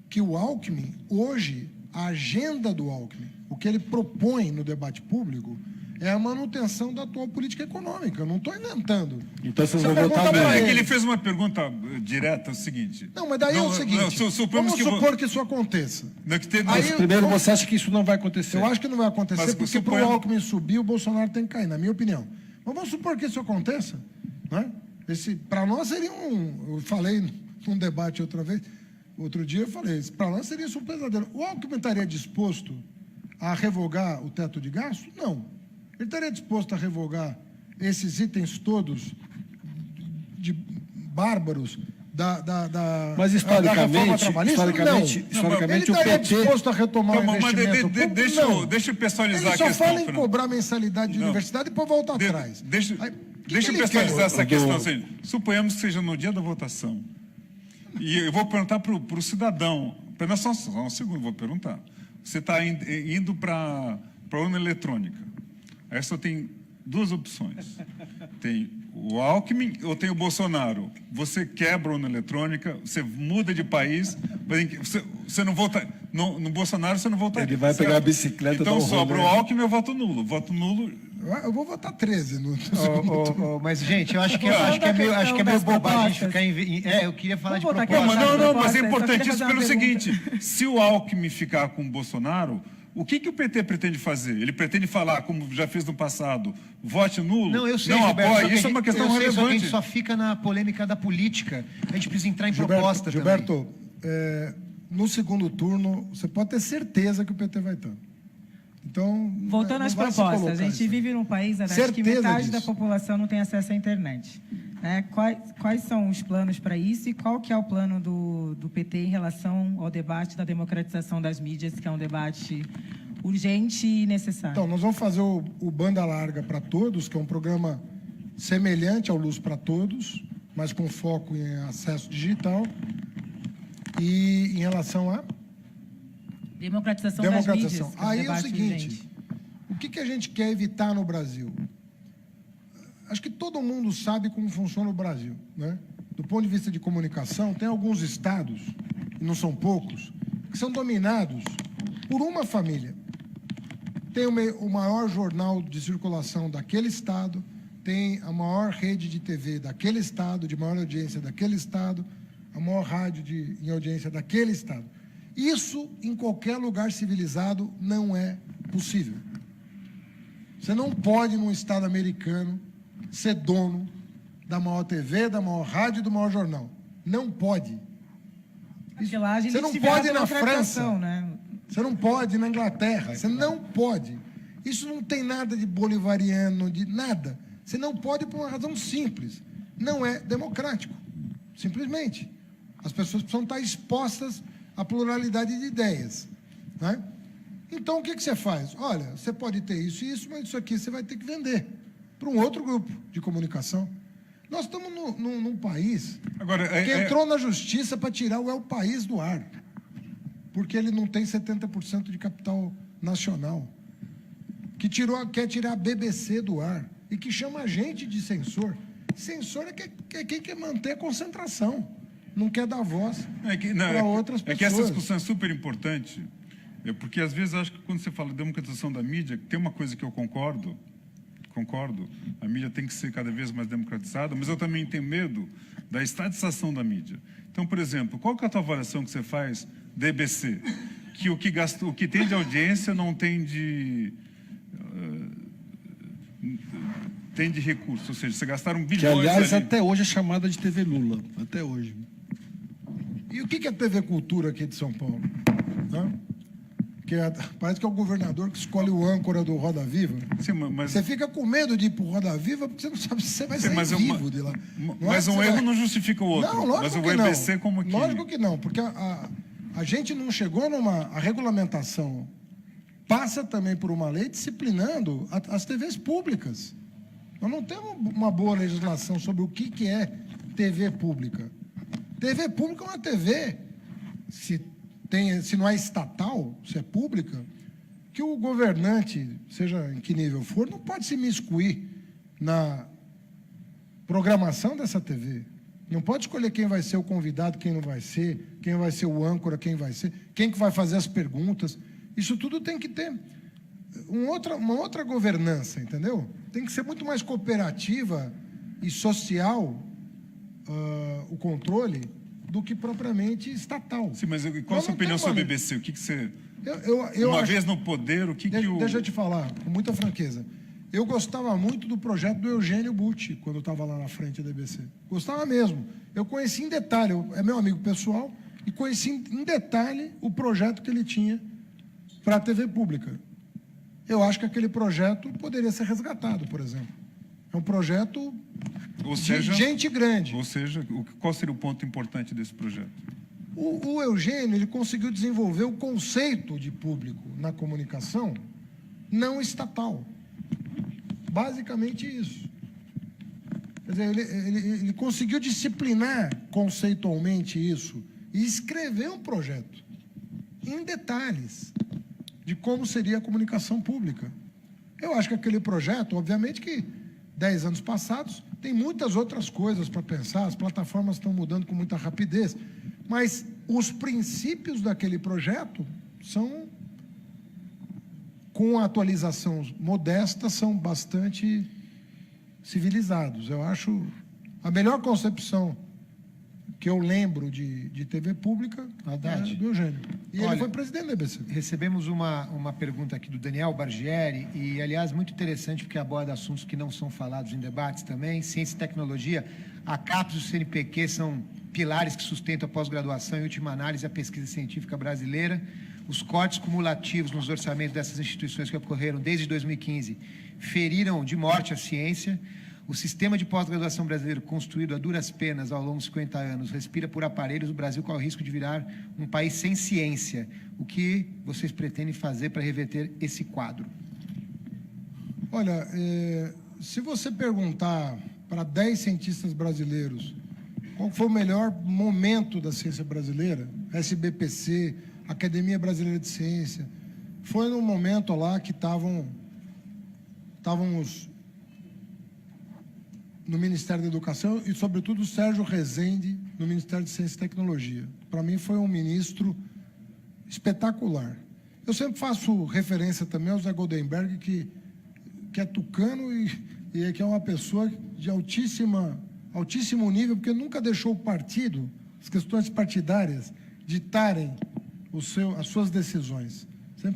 [SPEAKER 1] que o Alckmin, hoje, a agenda do Alckmin, o que ele propõe no debate público, é a manutenção da atual política econômica. Eu não estou inventando.
[SPEAKER 3] Então vocês vão votar
[SPEAKER 2] nele. É que ele fez uma pergunta direta, é o seguinte...
[SPEAKER 1] Não, mas daí é o seguinte, vamos supor que isso aconteça.
[SPEAKER 3] Mas primeiro, você acha que isso não vai acontecer?
[SPEAKER 1] Eu acho que não vai acontecer, porque para o Alckmin subir, o Bolsonaro tem que cair, na minha opinião. Mas vamos supor que isso aconteça, né? Para nós seria eu falei num debate outro dia, eu falei, para nós seria isso um pesadelo. O Alckmin estaria disposto a revogar o teto de gasto? Não. Ele estaria disposto a revogar esses itens todos de bárbaros
[SPEAKER 3] mas historicamente
[SPEAKER 1] ele estaria disposto a retomar o investimento público?
[SPEAKER 2] Deixa eu pessoalizar a questão.
[SPEAKER 1] Ele só fala em cobrar mensalidade de universidade e depois voltar atrás.
[SPEAKER 2] Deixa eu pessoalizar essa questão. Assim, suponhamos que seja no dia da votação. E eu vou perguntar para o cidadão. Apenas só um segundo, vou perguntar. Você está indo para a urna eletrônica. Aí só tem duas opções. Tem o Alckmin ou tem o Bolsonaro. Você quebra a urna eletrônica, você muda de país, você não vota... No Bolsonaro você não votaria.
[SPEAKER 3] Ele vai pegar a bicicleta...
[SPEAKER 2] Então sobra o Alckmin, eu voto nulo. Voto nulo,
[SPEAKER 1] Eu vou votar 13 no segundo turno.
[SPEAKER 4] Mas, gente, eu acho que é meio bobagem ficar eu queria falar de proposta.
[SPEAKER 2] Mas é importantíssimo pelo seguinte: se o Alckmin ficar com o Bolsonaro, o que o PT pretende fazer? Ele pretende falar, como já fez no passado, vote nulo?
[SPEAKER 4] Não, eu sei,
[SPEAKER 2] não
[SPEAKER 4] Gilberto,
[SPEAKER 2] apoia? Isso é uma questão relevante.
[SPEAKER 4] Só que a gente só fica na polêmica da política. A gente precisa entrar em proposta também.
[SPEAKER 1] Gilberto, no segundo turno, você pode ter certeza que o PT vai estar. Então,
[SPEAKER 5] voltando às propostas, a gente vive num país, Anaís, que metade da população não tem acesso à internet. Né? Quais são os planos para isso e qual que é o plano do PT em relação ao debate da democratização das mídias, que é um debate urgente e necessário?
[SPEAKER 1] Então, nós vamos fazer o Banda Larga para Todos, que é um programa semelhante ao Luz para Todos, mas com foco em acesso digital. E em relação a...
[SPEAKER 5] Democratização das mídias.
[SPEAKER 1] Aí é o seguinte, o que a gente quer evitar no Brasil? Acho que todo mundo sabe como funciona o Brasil, né? Do ponto de vista de comunicação, tem alguns estados, e não são poucos, que são dominados por uma família. Tem o maior jornal de circulação daquele estado, tem a maior rede de TV daquele estado, de maior audiência daquele estado, a maior rádio em audiência daquele estado. Isso, em qualquer lugar civilizado, não é possível. Você não pode, num estado americano, ser dono da maior TV, da maior rádio e do maior jornal. Não pode.
[SPEAKER 5] Porque lá a gente
[SPEAKER 1] você não pode ir na França,
[SPEAKER 5] né?
[SPEAKER 1] Você não pode ir na Inglaterra, você não pode. Isso não tem nada de bolivariano, de nada. Você não pode por uma razão simples. Não é democrático, simplesmente. As pessoas precisam estar expostas à pluralidade de ideias, né? Então, o que você faz? Olha, você pode ter isso e isso, mas isso aqui você vai ter que vender para um outro grupo de comunicação. Nós estamos num país que entrou na justiça para tirar o El País do ar, porque ele não tem 70% de capital nacional, que quer tirar a BBC do ar e que chama a gente de censor. Censor é quem quer manter a concentração, não quer dar voz para outras pessoas.
[SPEAKER 2] É que essa discussão é super importante, porque às vezes eu acho que quando você fala de democratização da mídia, tem uma coisa que eu concordo, a mídia tem que ser cada vez mais democratizada, mas eu também tenho medo da estatização da mídia. Então, por exemplo, qual que é a tua avaliação que você faz da EBC? Que o que tem de audiência não tem tem de recursos, ou seja, você gastaram bilhões...
[SPEAKER 3] Que, aliás,
[SPEAKER 2] ali.
[SPEAKER 3] Até hoje é chamada de TV Lula, até hoje.
[SPEAKER 1] E o que é a TV Cultura aqui de São Paulo? Parece que é o governador que escolhe o âncora do Roda Viva.
[SPEAKER 2] Sim, mas...
[SPEAKER 1] Você fica com medo de ir para o Roda Viva porque você não sabe se você vai sair vivo de lá.
[SPEAKER 2] Mas um erro não justifica o outro.
[SPEAKER 1] Não, lógico
[SPEAKER 2] mas o
[SPEAKER 1] que não.
[SPEAKER 2] EBC como que...
[SPEAKER 1] Lógico que não, porque a gente não chegou a regulamentação passa também por uma lei disciplinando as TVs públicas. Nós não temos uma boa legislação sobre o que é TV pública. TV pública é uma TV, se não é estatal, se é pública, que o governante, seja em que nível for, não pode se miscuir na programação dessa TV. Não pode escolher quem vai ser o convidado, quem não vai ser, quem vai ser o âncora, quem vai ser, quem que vai fazer as perguntas. Isso tudo tem que ter uma outra governança, entendeu? Tem que ser muito mais cooperativa e social o controle do que propriamente estatal.
[SPEAKER 2] Sim, mas qual a sua opinião sobre a BBC? O que você... vez no poder, o que
[SPEAKER 1] Deixa eu te falar, com muita franqueza. Eu gostava muito do projeto do Eugênio Butti, quando eu estava lá na frente da BBC. Gostava mesmo. Eu conheci em detalhe, é meu amigo pessoal, e conheci em detalhe o projeto que ele tinha para a TV pública. Eu acho que aquele projeto poderia ser resgatado, por exemplo. É um projeto de gente grande.
[SPEAKER 2] Ou seja, qual seria o ponto importante desse projeto?
[SPEAKER 1] O Eugênio ele conseguiu desenvolver o conceito de público na comunicação não estatal. Basicamente isso. Quer dizer, ele conseguiu disciplinar conceitualmente isso e escrever um projeto em detalhes de como seria a comunicação pública. Eu acho que aquele projeto, obviamente que 10 anos passados, tem muitas outras coisas para pensar, as plataformas estão mudando com muita rapidez, mas os princípios daquele projeto são com atualização modesta, são bastante civilizados. Eu acho a melhor concepção que eu lembro de TV pública é do Eugênio. E ele foi presidente da EBC.
[SPEAKER 4] Recebemos uma pergunta aqui do Daniel Bargieri, e, aliás, muito interessante, porque aborda assuntos que não são falados em debates também. Ciência e tecnologia, a CAPES e o CNPq são pilares que sustentam a pós-graduação e, em última análise, a pesquisa científica brasileira. Os cortes cumulativos nos orçamentos dessas instituições que ocorreram desde 2015 feriram de morte a ciência. O sistema de pós-graduação brasileiro, construído a duras penas ao longo de 50 anos, respira por aparelhos. O Brasil corre o risco de virar um país sem ciência. O que vocês pretendem fazer para reverter esse quadro?
[SPEAKER 1] Olha, se você perguntar para 10 cientistas brasileiros qual foi o melhor momento da ciência brasileira, SBPC, Academia Brasileira de Ciência, foi no momento lá que estávamos no Ministério da Educação e, sobretudo, o Sérgio Rezende no Ministério de Ciência e Tecnologia. Para mim, foi um ministro espetacular. Eu sempre faço referência também ao Zé Goldenberg, que é tucano e que é uma pessoa de altíssimo nível, porque nunca deixou o partido, as questões partidárias, ditarem as suas decisões. Ele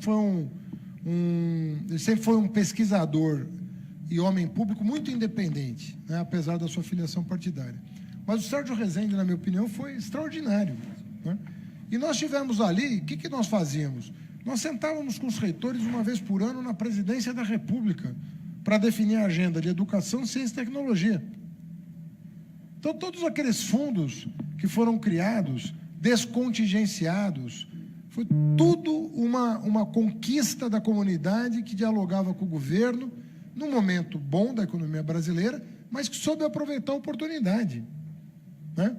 [SPEAKER 1] sempre foi um pesquisador e homem público muito independente, né, apesar da sua filiação partidária. Mas o Sérgio Rezende, na minha opinião, foi extraordinário, né? E nós tivemos ali, o que nós fazíamos? Nós sentávamos com os reitores uma vez por ano na presidência da República para definir a agenda de educação, ciência e tecnologia. Então, todos aqueles fundos que foram criados, descontingenciados, foi tudo uma conquista da comunidade que dialogava com o governo, num momento bom da economia brasileira, mas que soube aproveitar a oportunidade, né?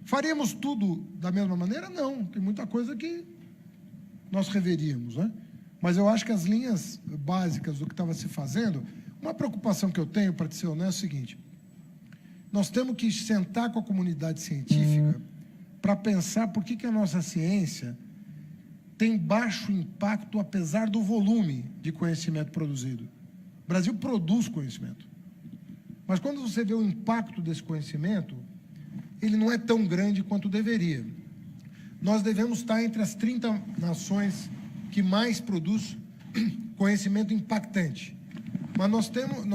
[SPEAKER 1] Faríamos tudo da mesma maneira? Não, tem muita coisa que nós reveríamos, né? Mas eu acho que as linhas básicas do que estava se fazendo, uma preocupação que eu tenho, para ser honesto, é o seguinte: nós temos que sentar com a comunidade científica para pensar por que a nossa ciência tem baixo impacto, apesar do volume de conhecimento produzido. O Brasil produz conhecimento. Mas quando você vê o impacto desse conhecimento, ele não é tão grande quanto deveria. Nós devemos estar entre as 30 nações que mais produz conhecimento impactante. Mas nós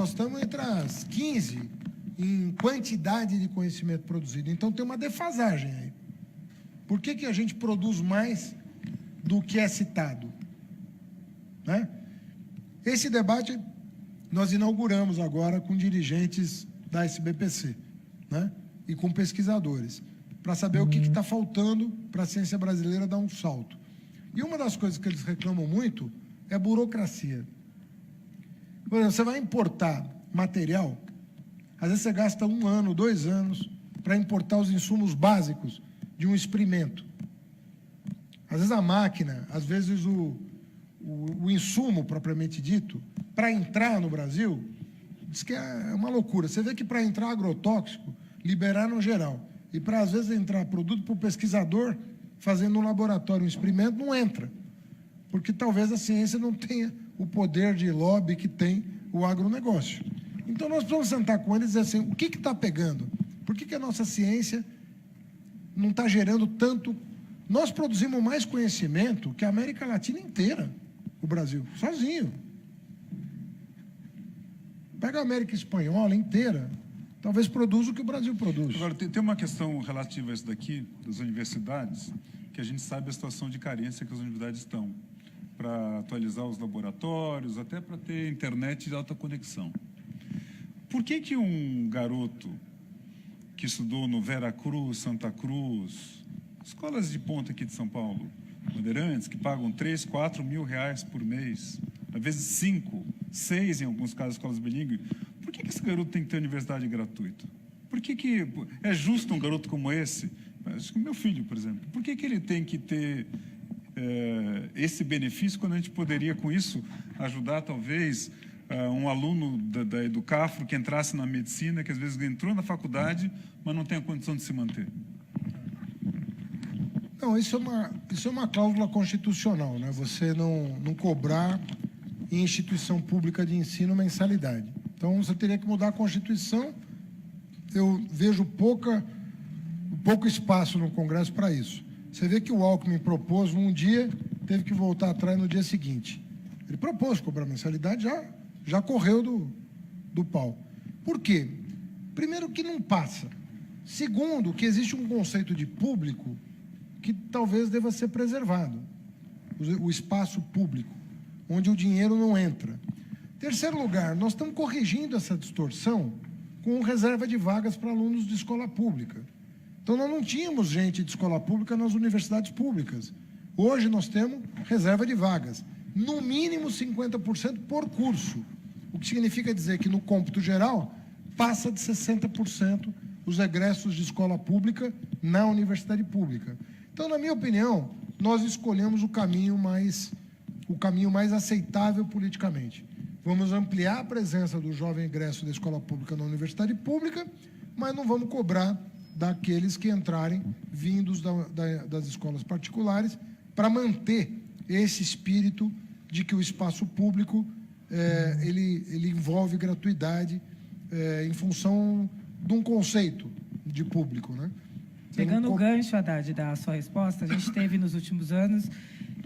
[SPEAKER 1] estamos entre as 15 em quantidade de conhecimento produzido. Então, tem uma defasagem aí. Por que a gente produz mais do que é citado, né? Esse debate nós inauguramos agora com dirigentes da SBPC, né? E com pesquisadores, para saber o que está faltando para a ciência brasileira dar um salto. E uma das coisas que eles reclamam muito é burocracia. Por exemplo, você vai importar material, às vezes você gasta 1 ano, 2 anos para importar os insumos básicos de um experimento. Às vezes a máquina, às vezes o insumo propriamente dito, para entrar no Brasil, diz que é uma loucura. Você vê que para entrar agrotóxico, liberaram geral. E para, às vezes, entrar produto para o pesquisador, fazendo um laboratório, um experimento, não entra. Porque talvez a ciência não tenha o poder de lobby que tem o agronegócio. Então, nós precisamos sentar com eles e dizer assim, o que está pegando? Por que a nossa ciência não está gerando tanto? Nós produzimos mais conhecimento que a América Latina inteira, o Brasil, sozinho. Pega a América Espanhola inteira, talvez produza o que o Brasil produz.
[SPEAKER 2] Agora, tem uma questão relativa a isso daqui, das universidades, que a gente sabe a situação de carência que as universidades estão, para atualizar os laboratórios, até para ter internet de alta conexão. Por que um garoto que estudou no Vera Cruz, Santa Cruz, escolas de ponta aqui de São Paulo, Bandeirantes, que pagam 3, 4 mil reais por mês, às vezes 5, 6 em alguns casos, escolas bilíngues, por que esse garoto tem que ter universidade gratuita? Por que é justo um garoto como esse? Acho que meu filho, por exemplo, por que ele tem que ter esse benefício quando a gente poderia, com isso, ajudar, talvez, um aluno da Educafro que entrasse na medicina, que às vezes entrou na faculdade, mas não tem a condição de se manter?
[SPEAKER 1] Não, isso é uma cláusula constitucional, né? Você não cobrar em instituição pública de ensino mensalidade. Então, você teria que mudar a Constituição. Eu vejo pouco espaço no Congresso para isso. Você vê que o Alckmin propôs num dia, teve que voltar atrás no dia seguinte. Ele propôs cobrar mensalidade, já correu do pau. Por quê? Primeiro, que não passa. Segundo, que existe um conceito de público que talvez deva ser preservado. O espaço público, onde o dinheiro não entra. Terceiro lugar, nós estamos corrigindo essa distorção com reserva de vagas para alunos de escola pública. Então, nós não tínhamos gente de escola pública nas universidades públicas. Hoje, nós temos reserva de vagas. No mínimo 50% por curso. O que significa dizer que, no cômputo geral, passa de 60% os egressos de escola pública na universidade pública. Então, na minha opinião, nós escolhemos o caminho mais aceitável politicamente. Vamos ampliar a presença do jovem egresso da escola pública na universidade pública, mas não vamos cobrar daqueles que entrarem vindos das escolas particulares, para manter esse espírito de que o espaço público ele envolve gratuidade em função de um conceito de público, né?
[SPEAKER 5] Pegando o gancho, Haddad, da sua resposta, a gente teve nos últimos anos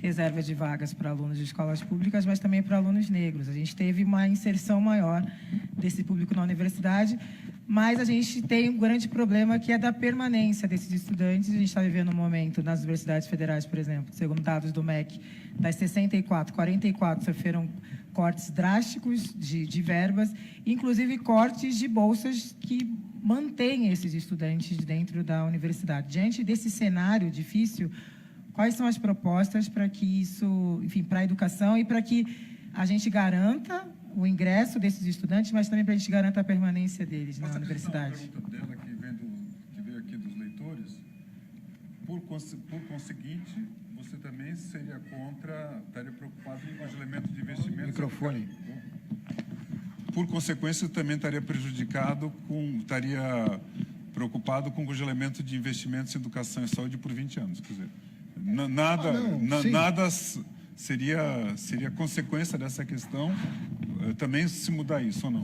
[SPEAKER 5] reserva de vagas para alunos de escolas públicas, mas também para alunos negros. A gente teve uma inserção maior desse público na universidade, mas a gente tem um grande problema, que é da permanência desses estudantes. A gente está vivendo um momento nas universidades federais, por exemplo, segundo dados do MEC, das 64, 44 sofreram cortes drásticos de verbas, inclusive cortes de bolsas que mantêm esses estudantes dentro da universidade. Diante desse cenário difícil, quais são as propostas para que isso, enfim, para a educação e para que a gente garanta o ingresso desses estudantes, mas também para a gente garanta a permanência deles na universidade?
[SPEAKER 2] A pergunta dela, que veio aqui dos leitores, por conseguinte, você também seria contra, estaria preocupado com o congelamento de investimentos...
[SPEAKER 4] Microfone.
[SPEAKER 2] Por consequência, também estaria preocupado com o congelamento de investimentos em educação e saúde por 20 anos. Quer dizer, nada seria consequência dessa questão também se mudar isso ou não?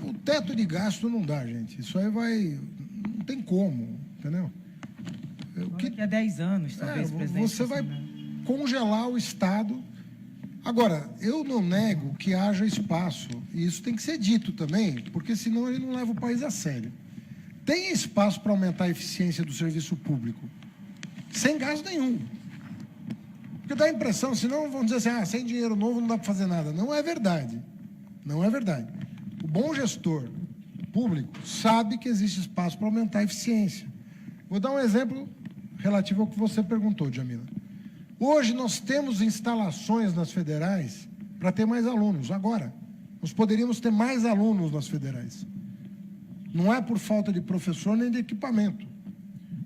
[SPEAKER 1] O teto de gasto não dá, gente. Isso aí não tem como, entendeu?
[SPEAKER 5] Daqui a 10 anos, talvez, presidente.
[SPEAKER 1] Você vai congelar o Estado. Agora, eu não nego que haja espaço, e isso tem que ser dito também, porque senão ele não leva o país a sério. Tem espaço para aumentar a eficiência do serviço público, sem gasto nenhum. Porque dá a impressão, senão vão dizer assim, sem dinheiro novo não dá para fazer nada. Não é verdade. Não é verdade. O bom gestor público sabe que existe espaço para aumentar a eficiência. Vou dar um exemplo relativo ao que você perguntou, Djamila. Hoje nós temos instalações nas federais para ter mais alunos. Agora, nós poderíamos ter mais alunos nas federais. Não é por falta de professor nem de equipamento,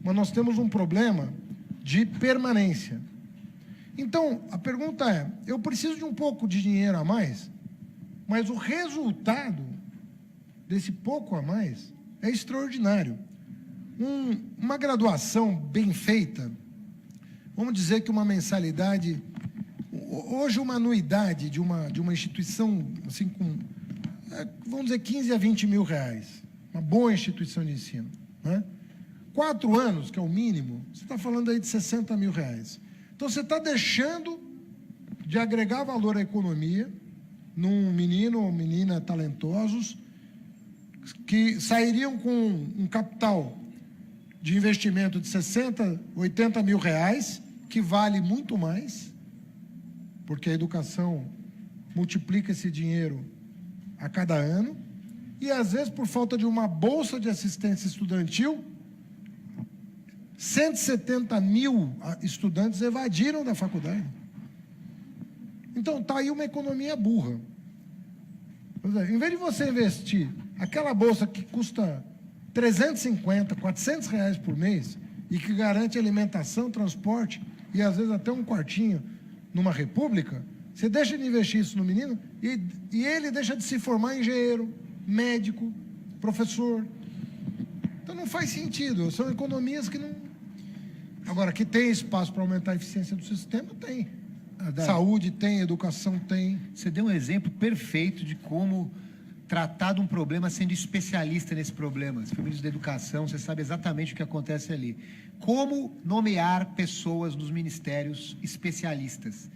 [SPEAKER 1] mas nós temos um problema de permanência. Então, a pergunta é, eu preciso de um pouco de dinheiro a mais, mas o resultado desse pouco a mais é extraordinário. Uma graduação bem feita, vamos dizer que uma mensalidade, hoje uma anuidade de uma instituição, assim, com, vamos dizer, 15 a 20 mil reais, uma boa instituição de ensino, né? 4 anos, que é o mínimo, você está falando aí de 60 mil reais. Então, você está deixando de agregar valor à economia num menino ou menina talentosos que sairiam com um capital de investimento de 60, 80 mil reais, que vale muito mais, porque a educação multiplica esse dinheiro a cada ano, e às vezes por falta de uma bolsa de assistência estudantil, 170 mil estudantes evadiram da faculdade. Então, está aí uma economia burra. Em vez de você investir aquela bolsa que custa 350, 400 reais por mês e que garante alimentação, transporte e às vezes até um quartinho numa república, você deixa de investir isso no menino e ele deixa de se formar engenheiro, médico, professor. Então não faz sentido, são economias que não... Agora, que tem espaço para aumentar a eficiência do sistema, tem. Saúde tem, educação tem.
[SPEAKER 4] Você deu um exemplo perfeito de como tratar de um problema sendo especialista nesse problema. Você foi ministro da Educação, você sabe exatamente o que acontece ali. Como nomear pessoas nos ministérios especialistas?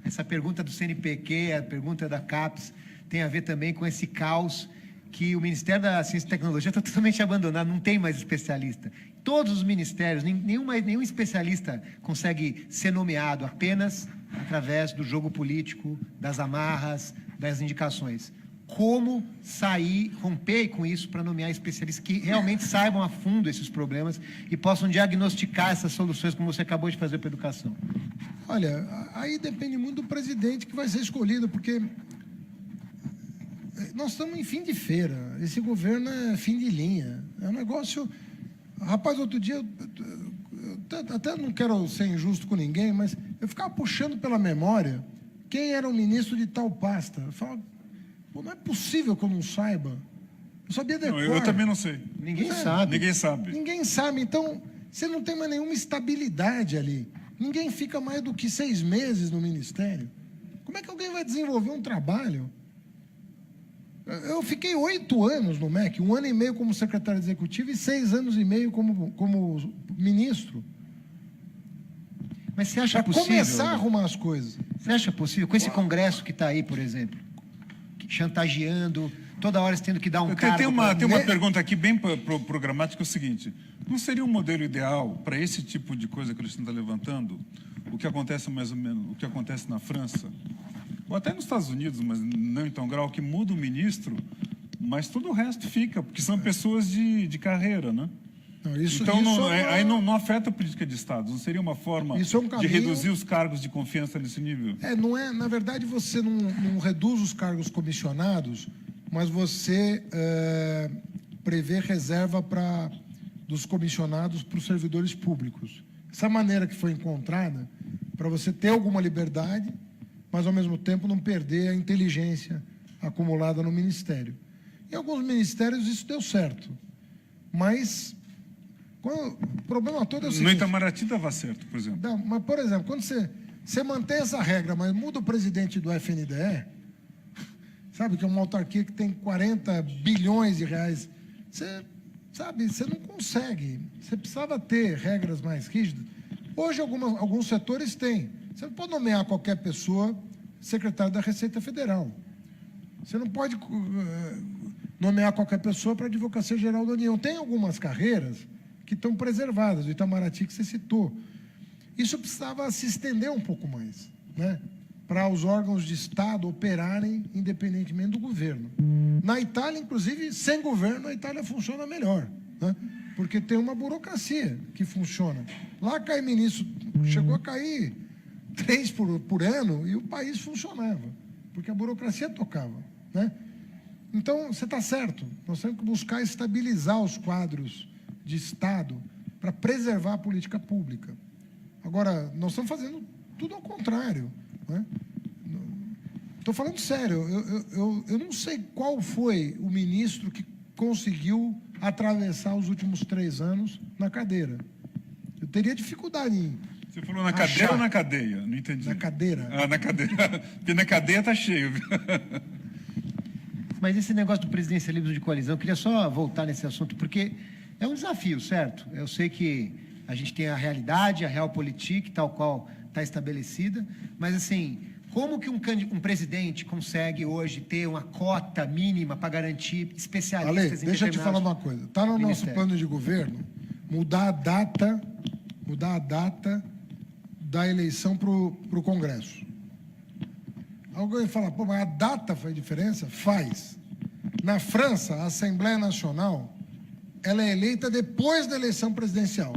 [SPEAKER 4] Essa pergunta do CNPq, a pergunta da CAPES, tem a ver também com esse caos que o Ministério da Ciência e Tecnologia está totalmente abandonado, não tem mais especialista. Todos os ministérios, nenhum especialista consegue ser nomeado, apenas através do jogo político, das amarras, das indicações. Como sair, romper com isso para nomear especialistas que realmente saibam a fundo esses problemas e possam diagnosticar essas soluções, como você acabou de fazer para a educação?
[SPEAKER 1] Olha, aí depende muito do presidente que vai ser escolhido, porque nós estamos em fim de feira. Esse governo é fim de linha. É um negócio... Rapaz, outro dia, eu até não quero ser injusto com ninguém, mas eu ficava puxando pela memória quem era o ministro de tal pasta. Eu falava, pô, não é possível que eu não saiba. Eu sabia decor.
[SPEAKER 2] Eu também não sei.
[SPEAKER 4] Ninguém sabe.
[SPEAKER 2] Ninguém sabe.
[SPEAKER 1] Ninguém sabe. Então, você não tem mais nenhuma estabilidade ali. Ninguém fica mais do que 6 meses no ministério. Como é que alguém vai desenvolver um trabalho? Eu fiquei 8 anos no MEC, 1 ano e meio como secretário executivo e 6 anos e meio como ministro.
[SPEAKER 4] Mas você acha possível?
[SPEAKER 1] Começar a arrumar as coisas.
[SPEAKER 4] Você acha possível, com esse Congresso que está aí, por exemplo, chantageando, toda hora você tendo que dar um cargo...
[SPEAKER 2] Tem uma pergunta aqui bem programática, é o seguinte: não seria um modelo ideal para esse tipo de coisa que eles estão levantando, o que acontece mais ou menos, o que acontece na França, ou até nos Estados Unidos, mas não em tão grau, que muda o ministro, mas todo o resto fica, porque são pessoas de carreira, né?
[SPEAKER 1] Não,
[SPEAKER 2] aí não afeta a política de Estado. Não seria uma forma de reduzir os cargos de confiança nesse nível?
[SPEAKER 1] Não é, na verdade, você não reduz os cargos comissionados, mas você prevê reserva dos comissionados para os servidores públicos. Essa maneira que foi encontrada para você ter alguma liberdade, mas, ao mesmo tempo, não perder a inteligência acumulada no Ministério. Em alguns ministérios isso deu certo, mas o problema todo é o seguinte...
[SPEAKER 2] No Itamaraty dava certo, por exemplo.
[SPEAKER 1] Não, mas, por exemplo, quando você mantém essa regra, mas muda o presidente do FNDE, sabe, que é uma autarquia que tem 40 bilhões de reais, você não consegue. Você precisava ter regras mais rígidas. Hoje, alguns setores têm. Você não pode nomear qualquer pessoa secretário da Receita Federal. Você não pode nomear qualquer pessoa para a Advocacia Geral da União. Tem algumas carreiras que estão preservadas, o Itamaraty que você citou. Isso precisava se estender um pouco mais, né? Para os órgãos de Estado operarem independentemente do governo. Na Itália, inclusive, sem governo, a Itália funciona melhor, né? Porque tem uma burocracia que funciona. Lá cai ministro, chegou a cair 3 por ano e o país funcionava, porque a burocracia tocava, né? Então, você está certo, nós temos que buscar estabilizar os quadros de Estado para preservar a política pública. Agora, nós estamos fazendo tudo ao contrário, né? Estou falando sério, eu não sei qual foi o ministro que conseguiu atravessar os últimos 3 anos na cadeira. Eu teria dificuldade em...
[SPEAKER 2] Você falou na cadeira ou na cadeia? Não entendi.
[SPEAKER 1] Na cadeira.
[SPEAKER 2] Ah, na cadeira. Porque na cadeia está cheio.
[SPEAKER 4] Mas esse negócio do presidencialismo de coalizão, eu queria só voltar nesse assunto, porque é um desafio, certo? Eu sei que a gente tem a realidade, a realpolitik, tal qual está estabelecida, mas, assim, como que um presidente consegue hoje ter uma cota mínima para garantir especialistas em
[SPEAKER 1] deixa eu te falar uma coisa. Está no nosso plano de governo mudar a data da eleição para o Congresso. Alguém fala, pô, mas a data faz diferença? Faz. Na França, a Assembleia Nacional, ela é eleita depois da eleição presidencial.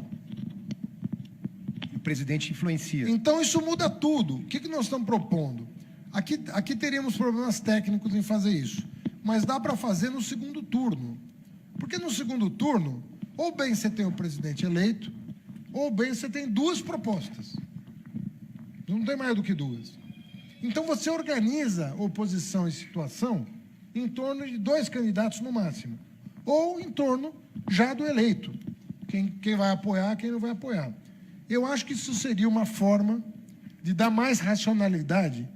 [SPEAKER 4] O presidente influencia.
[SPEAKER 1] Então, isso muda tudo. O que nós estamos propondo? Aqui teríamos problemas técnicos em fazer isso, mas dá para fazer no segundo turno. Porque no segundo turno, ou bem você tem o presidente eleito, ou bem você tem 2 propostas. Não tem mais do que 2. Então, você organiza oposição e situação em torno de 2 candidatos no máximo, ou em torno já do eleito, quem vai apoiar, quem não vai apoiar. Eu acho que isso seria uma forma de dar mais racionalidade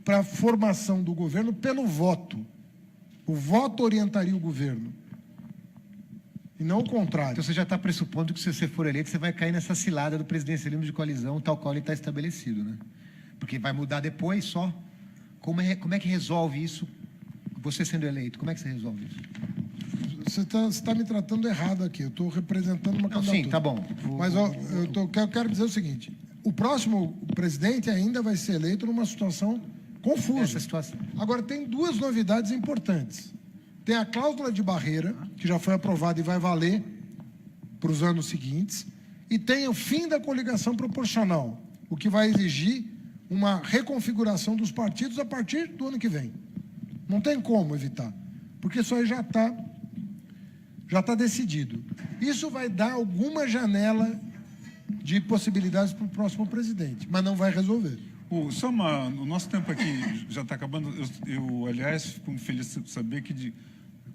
[SPEAKER 1] para a formação do governo pelo voto. O voto orientaria o governo, e não o contrário.
[SPEAKER 4] Então você já está pressupondo que, se você for eleito, você vai cair nessa cilada do presidencialismo de coalizão, tal qual ele está estabelecido, né? Porque vai mudar depois só. Como é que resolve isso, você sendo eleito? Como é que você resolve isso?
[SPEAKER 1] Você está me tratando errado aqui. Eu estou representando uma candidatura.
[SPEAKER 4] Sim, tá bom.
[SPEAKER 1] Mas eu quero dizer o seguinte: o próximo presidente ainda vai ser eleito numa situação confusa.
[SPEAKER 4] Essa situação.
[SPEAKER 1] Agora, tem duas novidades importantes. Tem a cláusula de barreira, que já foi aprovada e vai valer para os anos seguintes, e tem o fim da coligação proporcional, o que vai exigir uma reconfiguração dos partidos a partir do ano que vem. Não tem como evitar, porque isso aí já está decidido. Isso vai dar alguma janela de possibilidades para o próximo presidente, mas não vai resolver.
[SPEAKER 2] O nosso tempo aqui já está acabando. Eu, aliás, fico feliz de saber que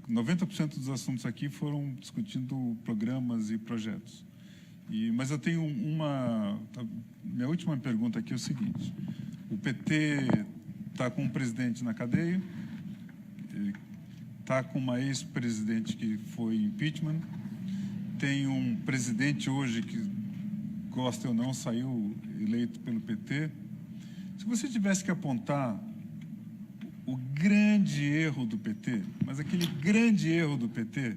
[SPEAKER 2] 90% dos assuntos aqui foram discutindo programas e projetos. Mas eu tenho minha última pergunta aqui é o seguinte: o PT está com um presidente na cadeia, está com uma ex-presidente que foi impeachment, tem um presidente hoje que, gosta ou não, saiu eleito pelo PT. Se você tivesse que apontar o grande erro do PT, mas aquele grande erro do PT,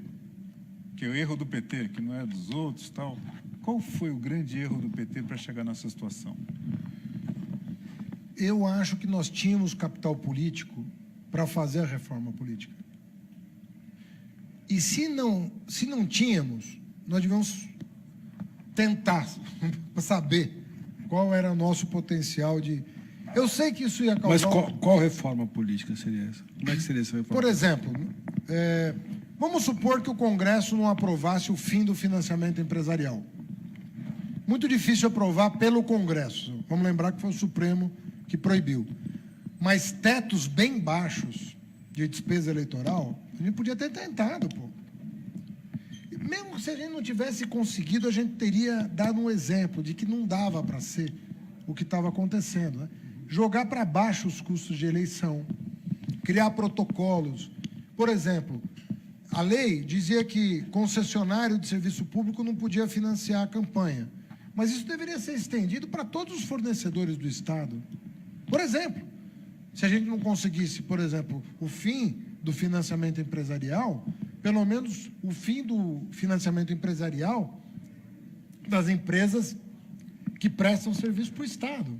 [SPEAKER 2] que é o erro do PT, que não é dos outros, tal, qual foi o grande erro do PT para chegar nessa situação?
[SPEAKER 1] Eu acho que nós tínhamos capital político para fazer a reforma política. E se não tínhamos, nós devemos tentar saber qual era o nosso potencial de... Eu sei que isso ia causar...
[SPEAKER 3] Mas qual reforma política seria essa? Como é que seria essa reforma?
[SPEAKER 1] Por exemplo, vamos supor que o Congresso não aprovasse o fim do financiamento empresarial. Muito difícil aprovar pelo Congresso. Vamos lembrar que foi o Supremo que proibiu. Mas tetos bem baixos de despesa eleitoral, a gente podia ter tentado, pô. Mesmo se a gente não tivesse conseguido, a gente teria dado um exemplo de que não dava para ser o que estava acontecendo, né? Jogar para baixo os custos de eleição, criar protocolos. Por exemplo, a lei dizia que concessionário de serviço público não podia financiar a campanha, mas isso deveria ser estendido para todos os fornecedores do Estado. Por exemplo, se a gente não conseguisse, por exemplo, o fim do financiamento empresarial, pelo menos o fim do financiamento empresarial das empresas que prestam serviço para o Estado.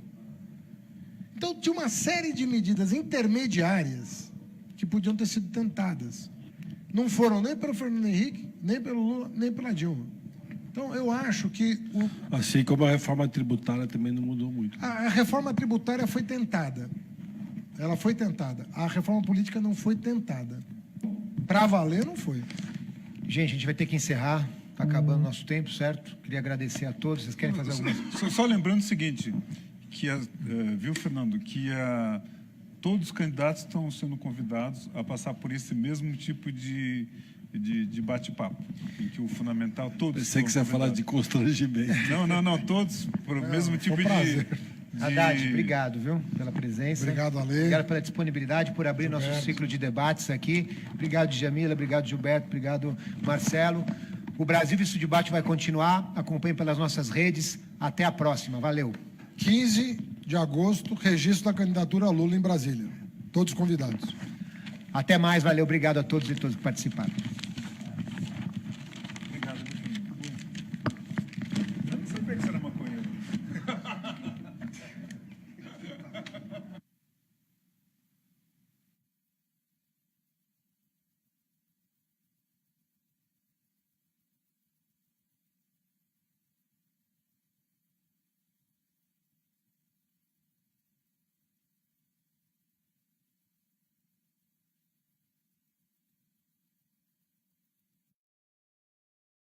[SPEAKER 1] Então, tinha uma série de medidas intermediárias que podiam ter sido tentadas. Não foram nem pelo Fernando Henrique, nem pelo Lula, nem pela Dilma. Então, eu acho que...
[SPEAKER 3] Assim como a reforma tributária também não mudou muito.
[SPEAKER 1] A reforma tributária foi tentada. Ela foi tentada. A reforma política não foi tentada. Para valer, não foi.
[SPEAKER 4] Gente, a gente vai ter que encerrar. Está acabando o nosso tempo, certo? Queria agradecer a todos. Vocês querem fazer alguma...
[SPEAKER 2] Só lembrando o seguinte, que viu, Fernando, que todos os candidatos estão sendo convidados a passar por esse mesmo tipo de bate-papo, em que o fundamental...
[SPEAKER 3] Pensei que você ia falar de constrangimento.
[SPEAKER 2] Não, todos por o mesmo tipo de...
[SPEAKER 4] Haddad, obrigado, viu, pela presença.
[SPEAKER 1] Obrigado, Ale.
[SPEAKER 4] Obrigado pela disponibilidade, por abrir nosso ciclo de debates aqui. Obrigado, Djamila, obrigado, Gilberto, obrigado, Marcelo. O Brasil Visto Debate vai continuar. Acompanhe pelas nossas redes. Até a próxima. Valeu.
[SPEAKER 1] 15 de agosto, registro da candidatura a Lula em Brasília. Todos convidados.
[SPEAKER 4] Até mais. Valeu. Obrigado a todos e todas que participaram.